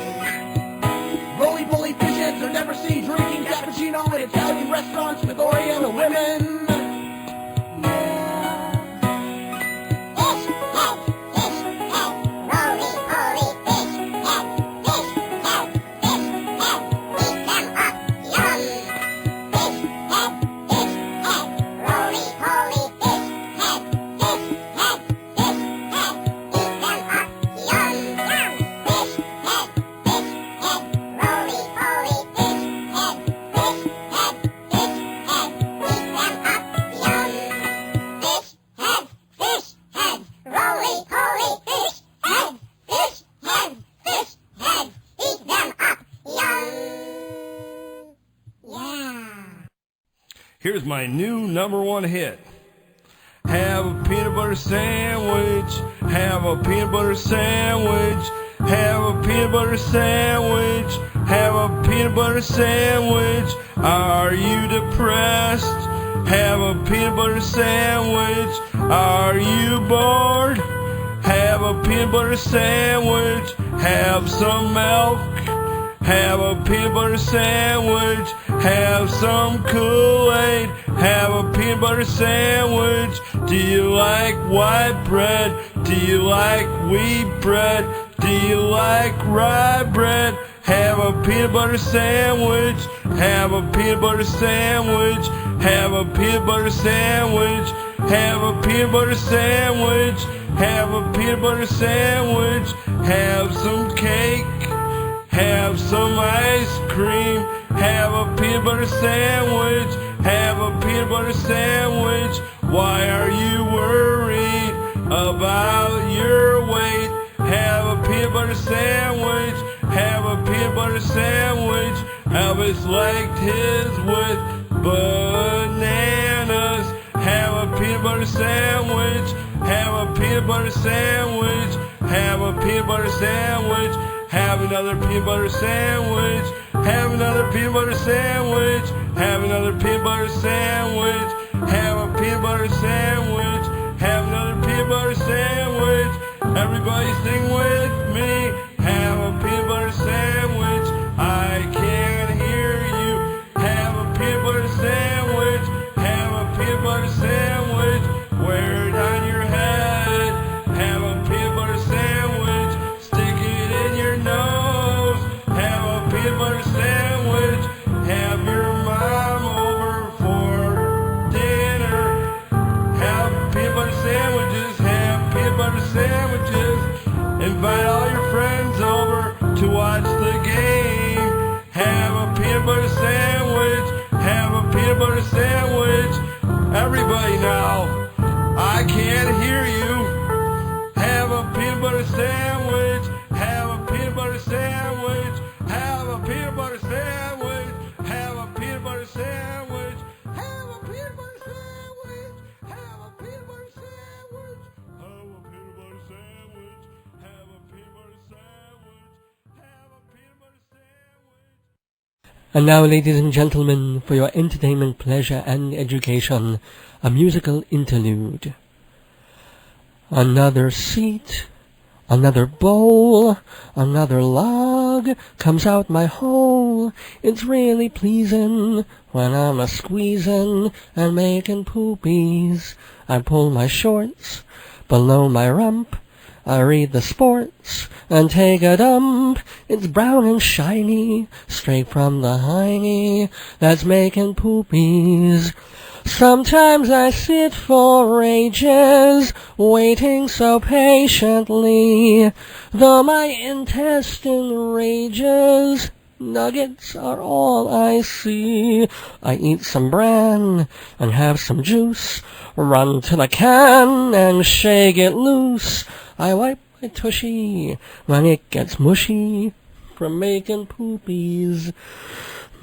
Roly-poly fish heads are never seen drinking cappuccino in Italian restaurants with Oriental women. Fish head, roly-poly fish head, eat them up, yum. Fish head, Here's my new #1 hit. Have a peanut butter sandwich. Have a peanut butter sandwich. Have a peanut butter sandwich. Have a peanut butter sandwich. Are you depressed? Have a peanut butter sandwich. Are you bored? Have a peanut butter sandwich. Have some milk. Have a peanut butter sandwich. Have some Kool-Aid. Have a peanut butter sandwich. Do you like white bread? Do you like wheat bread? Do you like rye bread? Have a peanut butter sandwich. Have a peanut butter sandwich. Have a peanut butter sandwich. Have a peanut butter sandwich. Have a peanut butter sandwich. Have some cake. Have some ice cream. Have a peanut butter sandwich. Have a peanut butter sandwich. Why are you worried about your weight? Have a peanut butter sandwich. Have a peanut butter sandwich. Elvis liked his with bananas. Have a peanut butter sandwich. Have a peanut butter sandwich. Have a peanut butter sandwich. Have another peanut butter sandwich. Have another peanut butter sandwich. Have another peanut butter sandwich. Have a peanut butter sandwich. Have another peanut butter sandwich. Everybody sing with me. Have a peanut butter sandwich. I can't hear you. Have a peanut butter sandwich. Have a peanut butter sandwich. Wear it on your head. Have a peanut butter sandwich. Stick it in your nose. Have a peanut butter sandwich. Have your mom over for dinner. Have peanut butter sandwiches. Have peanut butter sandwiches. Invite all your friends over to watch the game. Have a peanut butter sandwich. Have a peanut butter sandwich. Everybody now, I can't hear you. Have a peanut butter sandwich. Have a peanut butter sandwich. Have a peanut butter sandwich. Have a peanut butter sandwich. Have a peanut butter sandwich. Have a peanut butter sandwich. Have a peanut butter sandwich. Have a peanut butter sandwich. Have a peanut butter sandwich. And now, ladies and gentlemen, for your entertainment, pleasure, and education, a musical interlude. Another seat, another bowl, another log comes out my hole. It's really pleasin' when I'm a-squeezin' and making poopies. I pull my shorts below my rump. I read the sports and take a dump. It's brown and shiny, straight from the hiney that's making poopies. Sometimes I sit for ages, waiting so patiently. Though my intestine rages, nuggets are all I see. I eat some bran and have some juice, run to the can and shake it loose. I wipe my tushy when it gets mushy from making poopies.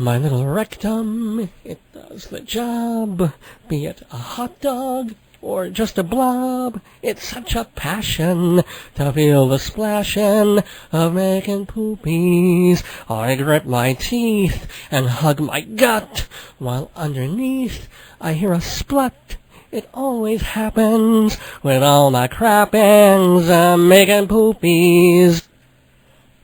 My little rectum, it does the job, be it a hot dog or just a blob. It's such a passion to feel the splashing of making poopies. I grit my teeth and hug my gut, while underneath I hear a splut. It always happens with all my crappings making poopies.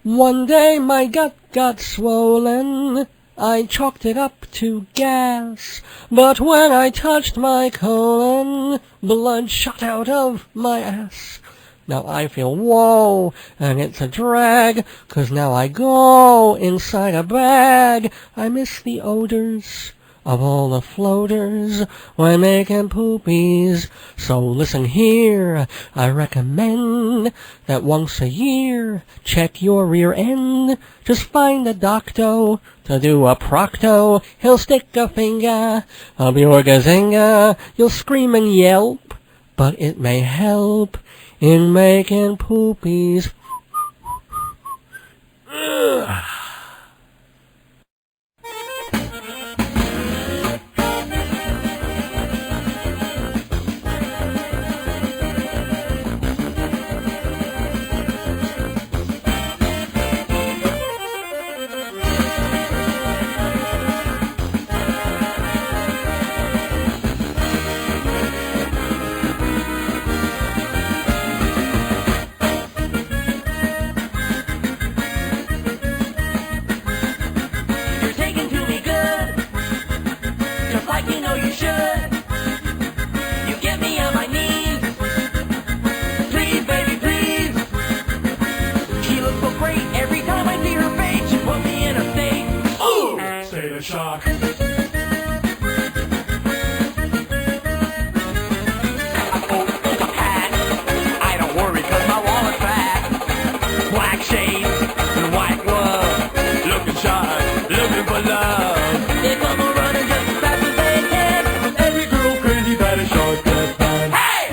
One day my gut got swollen. I chalked it up to gas, but when I touched my colon, blood shot out of my ass. Now I feel whoa, and it's a drag, 'cause now I go inside a bag. I miss the odors of all the floaters when making poopies. So listen here, I recommend that once a year, check your rear end. Just find a doctor to do a procto. He'll stick a finger up your gazinga. You'll scream and yelp, but it may help in making poopies. shark. I don't worry 'cause my wallet's fat. Black shades and white gloves, looking shy, looking for love. They come a running just as fast as they can. Every girl crazy about a short dress man. Hey!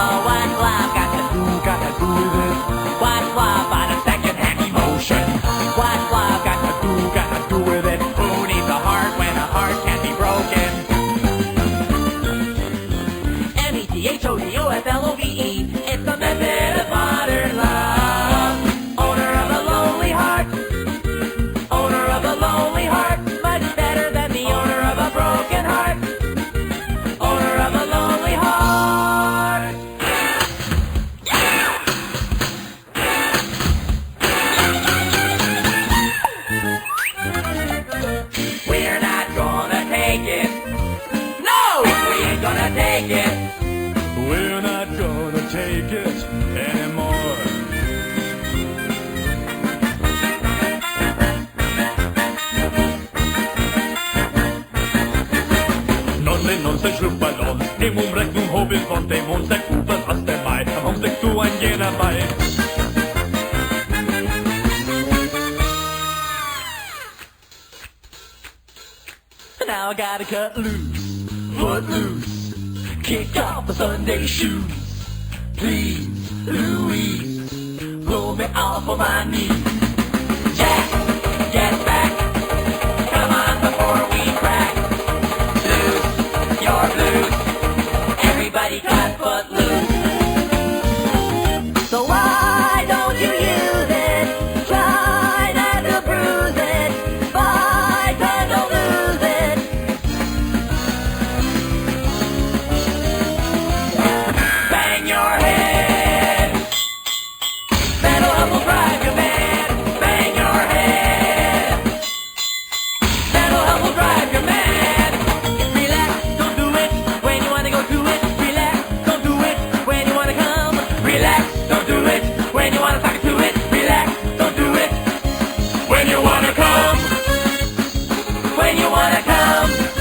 Oh, what love got to do with it? What love on a second-hand emotion? What love got to do with it? Who needs a heart when a heart can't be broken? METHODOFLOVE, it's the method of modern love. Owner of a lonely heart, owner of a lonely heart, much better than the owner of a broken heart. Owner of a lonely heart. We're not gonna take it. No, we ain't gonna take it. We're not gonna take it anymore. Non se schluppballon, im Umrechnung hob ich von dem Hundseck Ufer aus der Mai, am Homseck zu ein jener bei. Now I gotta cut loose, foot loose, kick off the Sunday shoes. Please, Louise, pull me off of my knees. Jack, get back, come on before we crack. Loose, your blues, everybody cut foot loose. So why don't you use it? Try not to bruise it. Fight and don't lose it. Bang your head. That'll help will drive you mad. Bang your head. That'll help will drive you mad. Relax, don't do it when you wanna go to it. Relax, don't do it when you wanna come. Relax, don't do it when you wanna talk to it. Relax, don't do it when you wanna come. When you wanna come. When you want to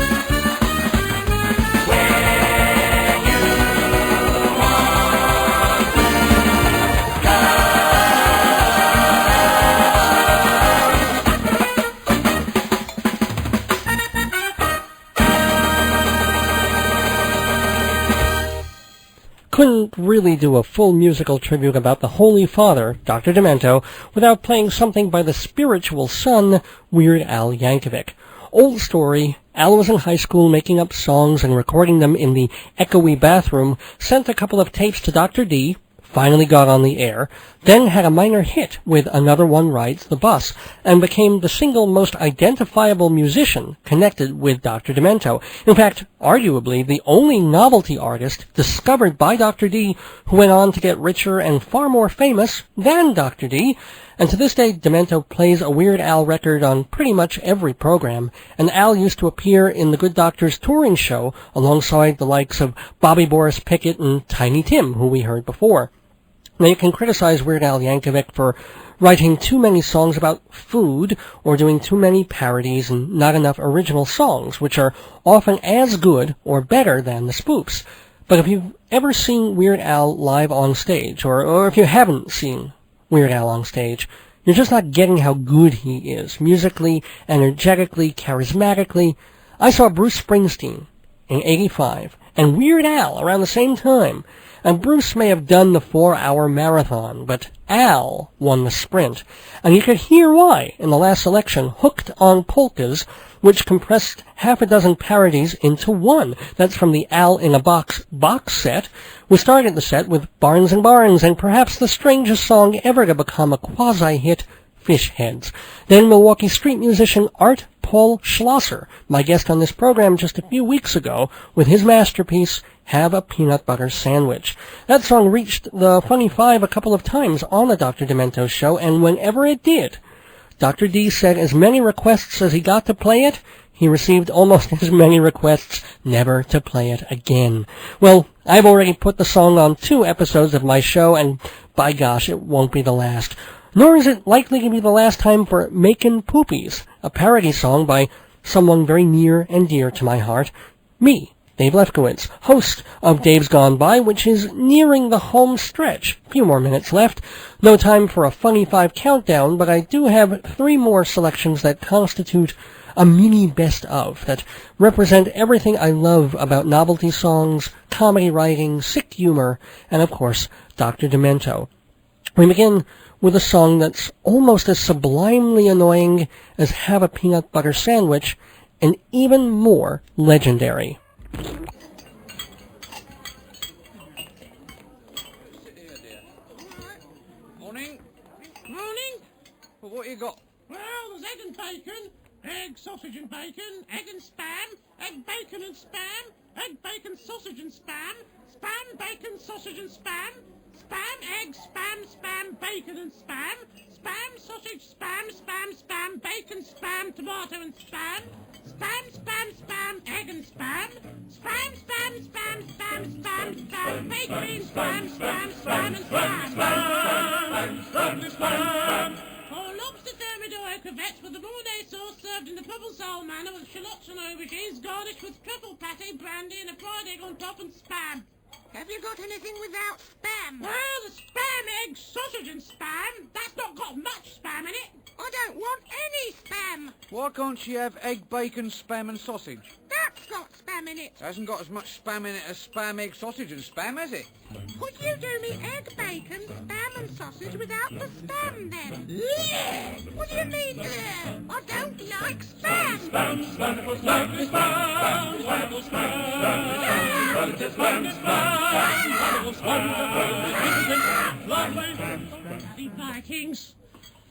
Couldn't really do a full musical tribute about the Holy Father, Dr. Demento, without playing something by the spiritual son, Weird Al Yankovic. Old story, Al was in high school making up songs and recording them in the echoey bathroom, sent a couple of tapes to Dr. D, finally got on the air, then had a minor hit with Another One Rides the Bus, and became the single most identifiable musician connected with Dr. Demento. In fact, arguably the only novelty artist discovered by Dr. D who went on to get richer and far more famous than Dr. D. And to this day, Demento plays a Weird Al record on pretty much every program, and Al used to appear in the Good Doctor's touring show alongside the likes of Bobby Boris Pickett and Tiny Tim, who we heard before. Now, you can criticize Weird Al Yankovic for writing too many songs about food or doing too many parodies and not enough original songs, which are often as good or better than the spoofs. But if you've ever seen Weird Al live on stage, or if you haven't seen Weird Al on stage, you're just not getting how good he is, musically, energetically, charismatically. I saw Bruce Springsteen in '85 and Weird Al around the same time, and Bruce may have done the 4-hour marathon, but Al won the sprint, and you could hear why in the last selection, Hooked on Polkas, which compressed half a dozen parodies into one. That's from the Al in a Box set. We started the set with Barnes and Barnes, and perhaps the strangest song ever to become a quasi-hit, Fish Heads. Then Milwaukee street musician Art Paul Schlosser, my guest on this program just a few weeks ago, with his masterpiece, Have a Peanut Butter Sandwich. That song reached the Funny Five a couple of times on the Dr. Demento show, and whenever it did, Dr. D said as many requests as he got to play it, he received almost as many requests never to play it again. Well, I've already put the song on 2 episodes of my show, and by gosh, it won't be the last. Nor is it likely to be the last time for Makin' Poopies, a parody song by someone very near and dear to my heart, me, Dave Lefkowitz, host of Dave's Gone By, which is nearing the home stretch. A few more minutes left. No time for a funny 5 countdown, but I do have 3 more selections that constitute a mini best of, that represent everything I love about novelty songs, comedy writing, sick humor, and of course, Dr. Demento. We begin with a song that's almost as sublimely annoying as Have a Peanut Butter Sandwich, and even more legendary. Morning. Morning. Well, what you got? Well, there's egg and bacon, egg, sausage and bacon, egg and spam, egg, bacon and spam, egg, bacon, sausage and spam, spam, bacon, sausage and spam, spam, egg, spam, spam, bacon and spam, spam, sausage, spam, spam, spam, bacon, spam, tomato and spam, spam, spam, spam, egg and spam, spam, spam, spam, spam, spam, spam, baked beans, spam, spam, spam, and spam. Or lobster thermidor crevettes with the bolognese sauce served in the purple soul manner with shallots and aubergines garnished with truffle pate, brandy, and a fried egg on top and spam. Have you got anything without spam? Well, the spam, egg, sausage and spam. That's not got much spam in it. I don't want any spam. Why can't she have egg, bacon, spam and sausage? That's got spam in it. It hasn't got as much spam in it as spam, egg, sausage and spam, has it? Could you do me egg, bacon, spam and sausage without the spam then? Yeah. What do you mean, I don't like spam. Spam, spam, spam, spam, Bloody Vikings.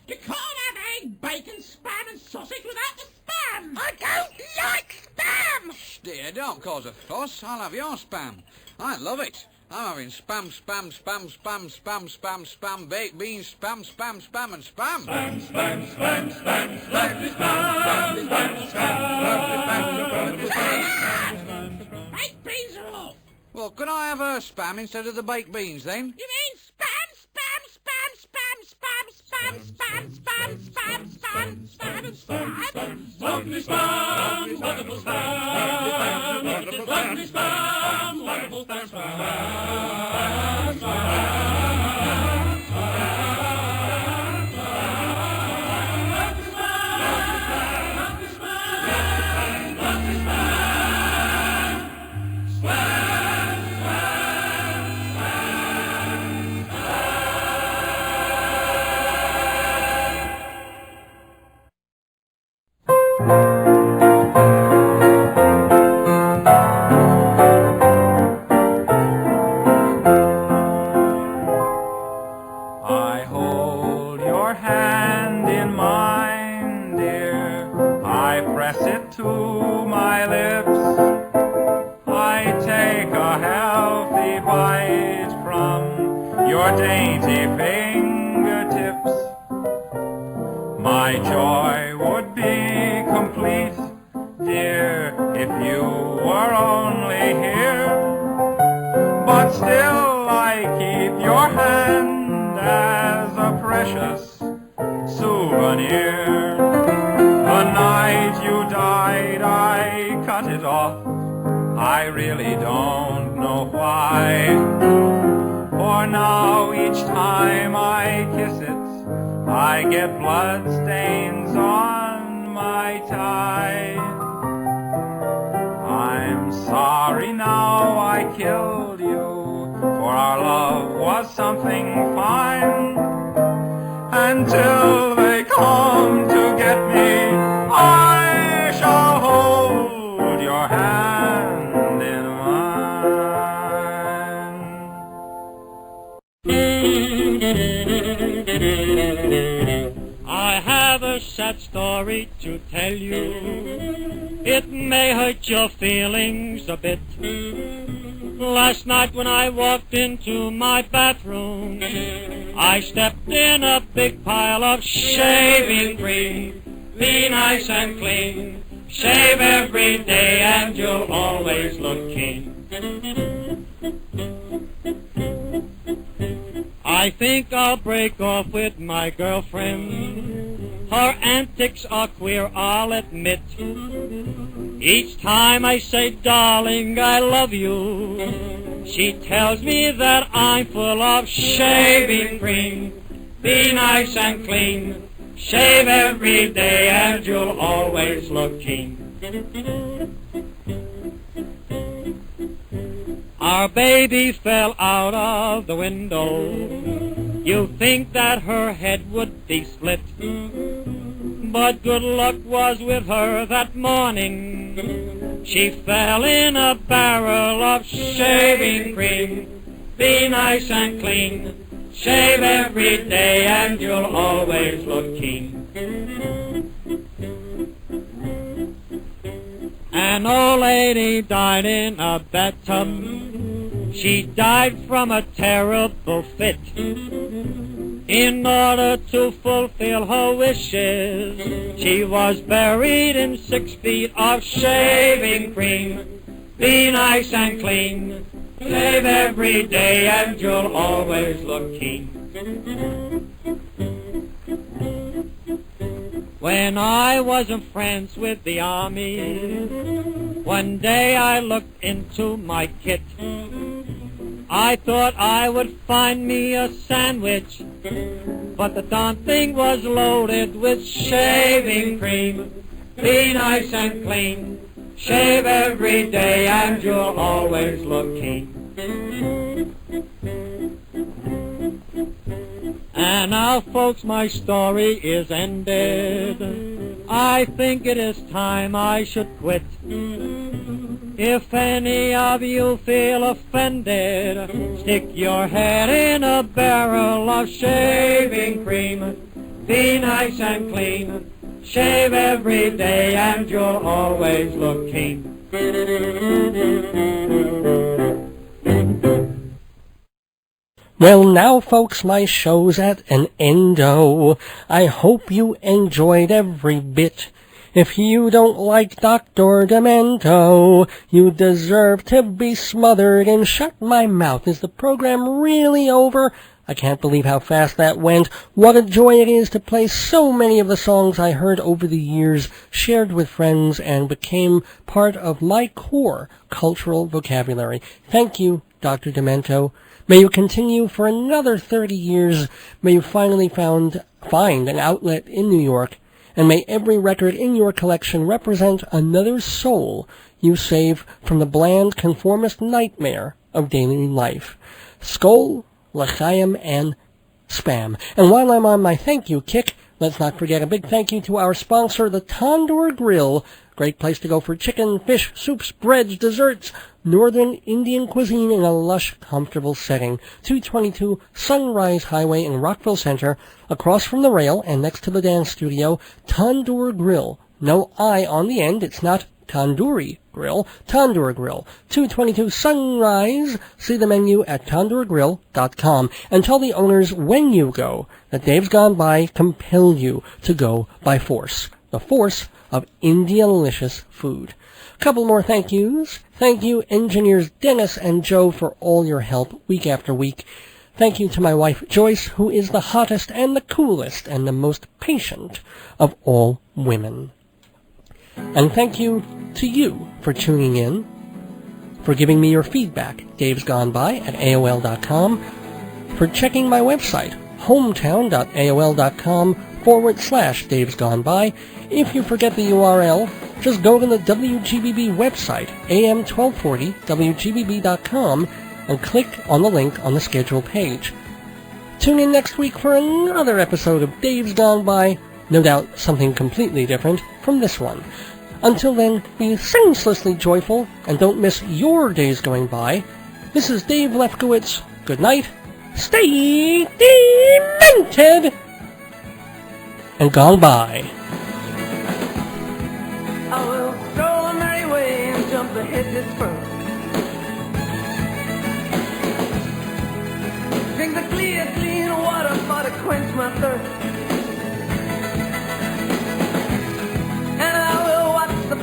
You can't have egg, bacon, spam and sausage without the spam. I don't like spam. Shh, dear, don't cause a fuss. I'll have your spam. I love it. I'm having spam, spam, spam, spam, spam, spam, spam, baked beans, spam, spam, spam, and spam. Spam, spam, spam, spam, spam, spam. Baked beans are off. Well, can I have her spam instead of the baked beans, then? You mean spam, spam, spam, spam, spam, spam, spam, spam, spam, spam, spam, and spam? Lovely spam, wonderful spam, lovely spam, wonderful spam, I hold your hand in mine, dear. I press it to my lips. I take a healthy bite from your dainty fingertips. My joy would be complete, dear, if you were only here. But still I keep your hand as a precious souvenir. The night you died, I cut it off. I really don't know why. For now each time I kiss it, I get blood stains on my tie. I'm sorry now I killed you, for our love was something fine. Until they come to get me, I shall hold your hand in mine. I have a sad story to tell you. It may hurt your feelings a bit. Last night when I walked into my bathroom, I stepped in a big pile of shaving cream. Be nice and clean, Shave every day and you'll always look keen. I think I'll break off with my girlfriend. Her antics are queer, I'll admit. Each time I say, darling, I love you, she tells me that I'm full of shaving cream. Be nice and clean. Shave every day and you'll always look keen. Our baby fell out of the window. You think that her head would be split, but good luck was with her that morning. She fell in a barrel of shaving cream. Be nice and clean. Shave every day and you'll always look keen. An old lady died in a bathtub. She died from a terrible fit. In order to fulfill her wishes, she was buried in 6 feet of shaving cream. Be nice and clean. Shave every day and you'll always look keen. When I wasn't friends with the army, one day I looked into my kit. I thought I would find me a sandwich, but the darn thing was loaded with shaving cream. Be nice and clean. Shave every day and you'll always look keen. And now, folks, my story is ended. I think it is time I should quit. If any of you feel offended, stick your head in a barrel of shaving cream. Be nice and clean. Shave every day and you'll always look keen. Well, now, folks, my show's at an endo. I hope you enjoyed every bit. If you don't like Dr. Demento, you deserve to be smothered and shut my mouth. Is the program really over? I can't believe how fast that went. What a joy it is to play so many of the songs I heard over the years, shared with friends, and became part of my core cultural vocabulary. Thank you, Dr. Demento. May you continue for another 30 years. May you finally find an outlet in New York. And may every record in your collection represent another soul you save from the bland conformist nightmare of daily life. Skol, L'chaim, and Spam. And while I'm on my thank you kick, let's not forget a big thank you to our sponsor, the Tandoor Grill. Great place to go for chicken, fish, soups, breads, desserts, northern Indian cuisine in a lush, comfortable setting. 222 Sunrise Highway in Rockville Center, across from the rail and next to the dance studio. Tandoor Grill. No I on the end. It's not Tandoori Grill. Tandoor Grill. 222 Sunrise. See the menu at tandoorgrill.com. And tell the owners when you go that Dave's Gone By compelled you to go by force. The force of Indialicious food. Couple more thank yous. Thank you, engineers Dennis and Joe, for all your help week after week. Thank you to my wife Joyce, who is the hottest and the coolest and the most patient of all women. And thank you to you for tuning in, for giving me your feedback, Dave's Gone By at AOL.com, for checking my website, hometown.aol.com/Dave's Gone By. If you forget the URL, just go to the WGBB website, AM1240, WGBB.com, and click on the link on the schedule page. Tune in next week for another episode of Dave's Gone By, no doubt something completely different from this one. Until then, be senselessly joyful, and don't miss your days going by. This is Dave Lefkowitz. Good night, stay demented, and gone by. I will go a merry way and jump the hedges first. Drink the clear, clean water for to quench my thirst. And I will watch the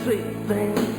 sweet thing.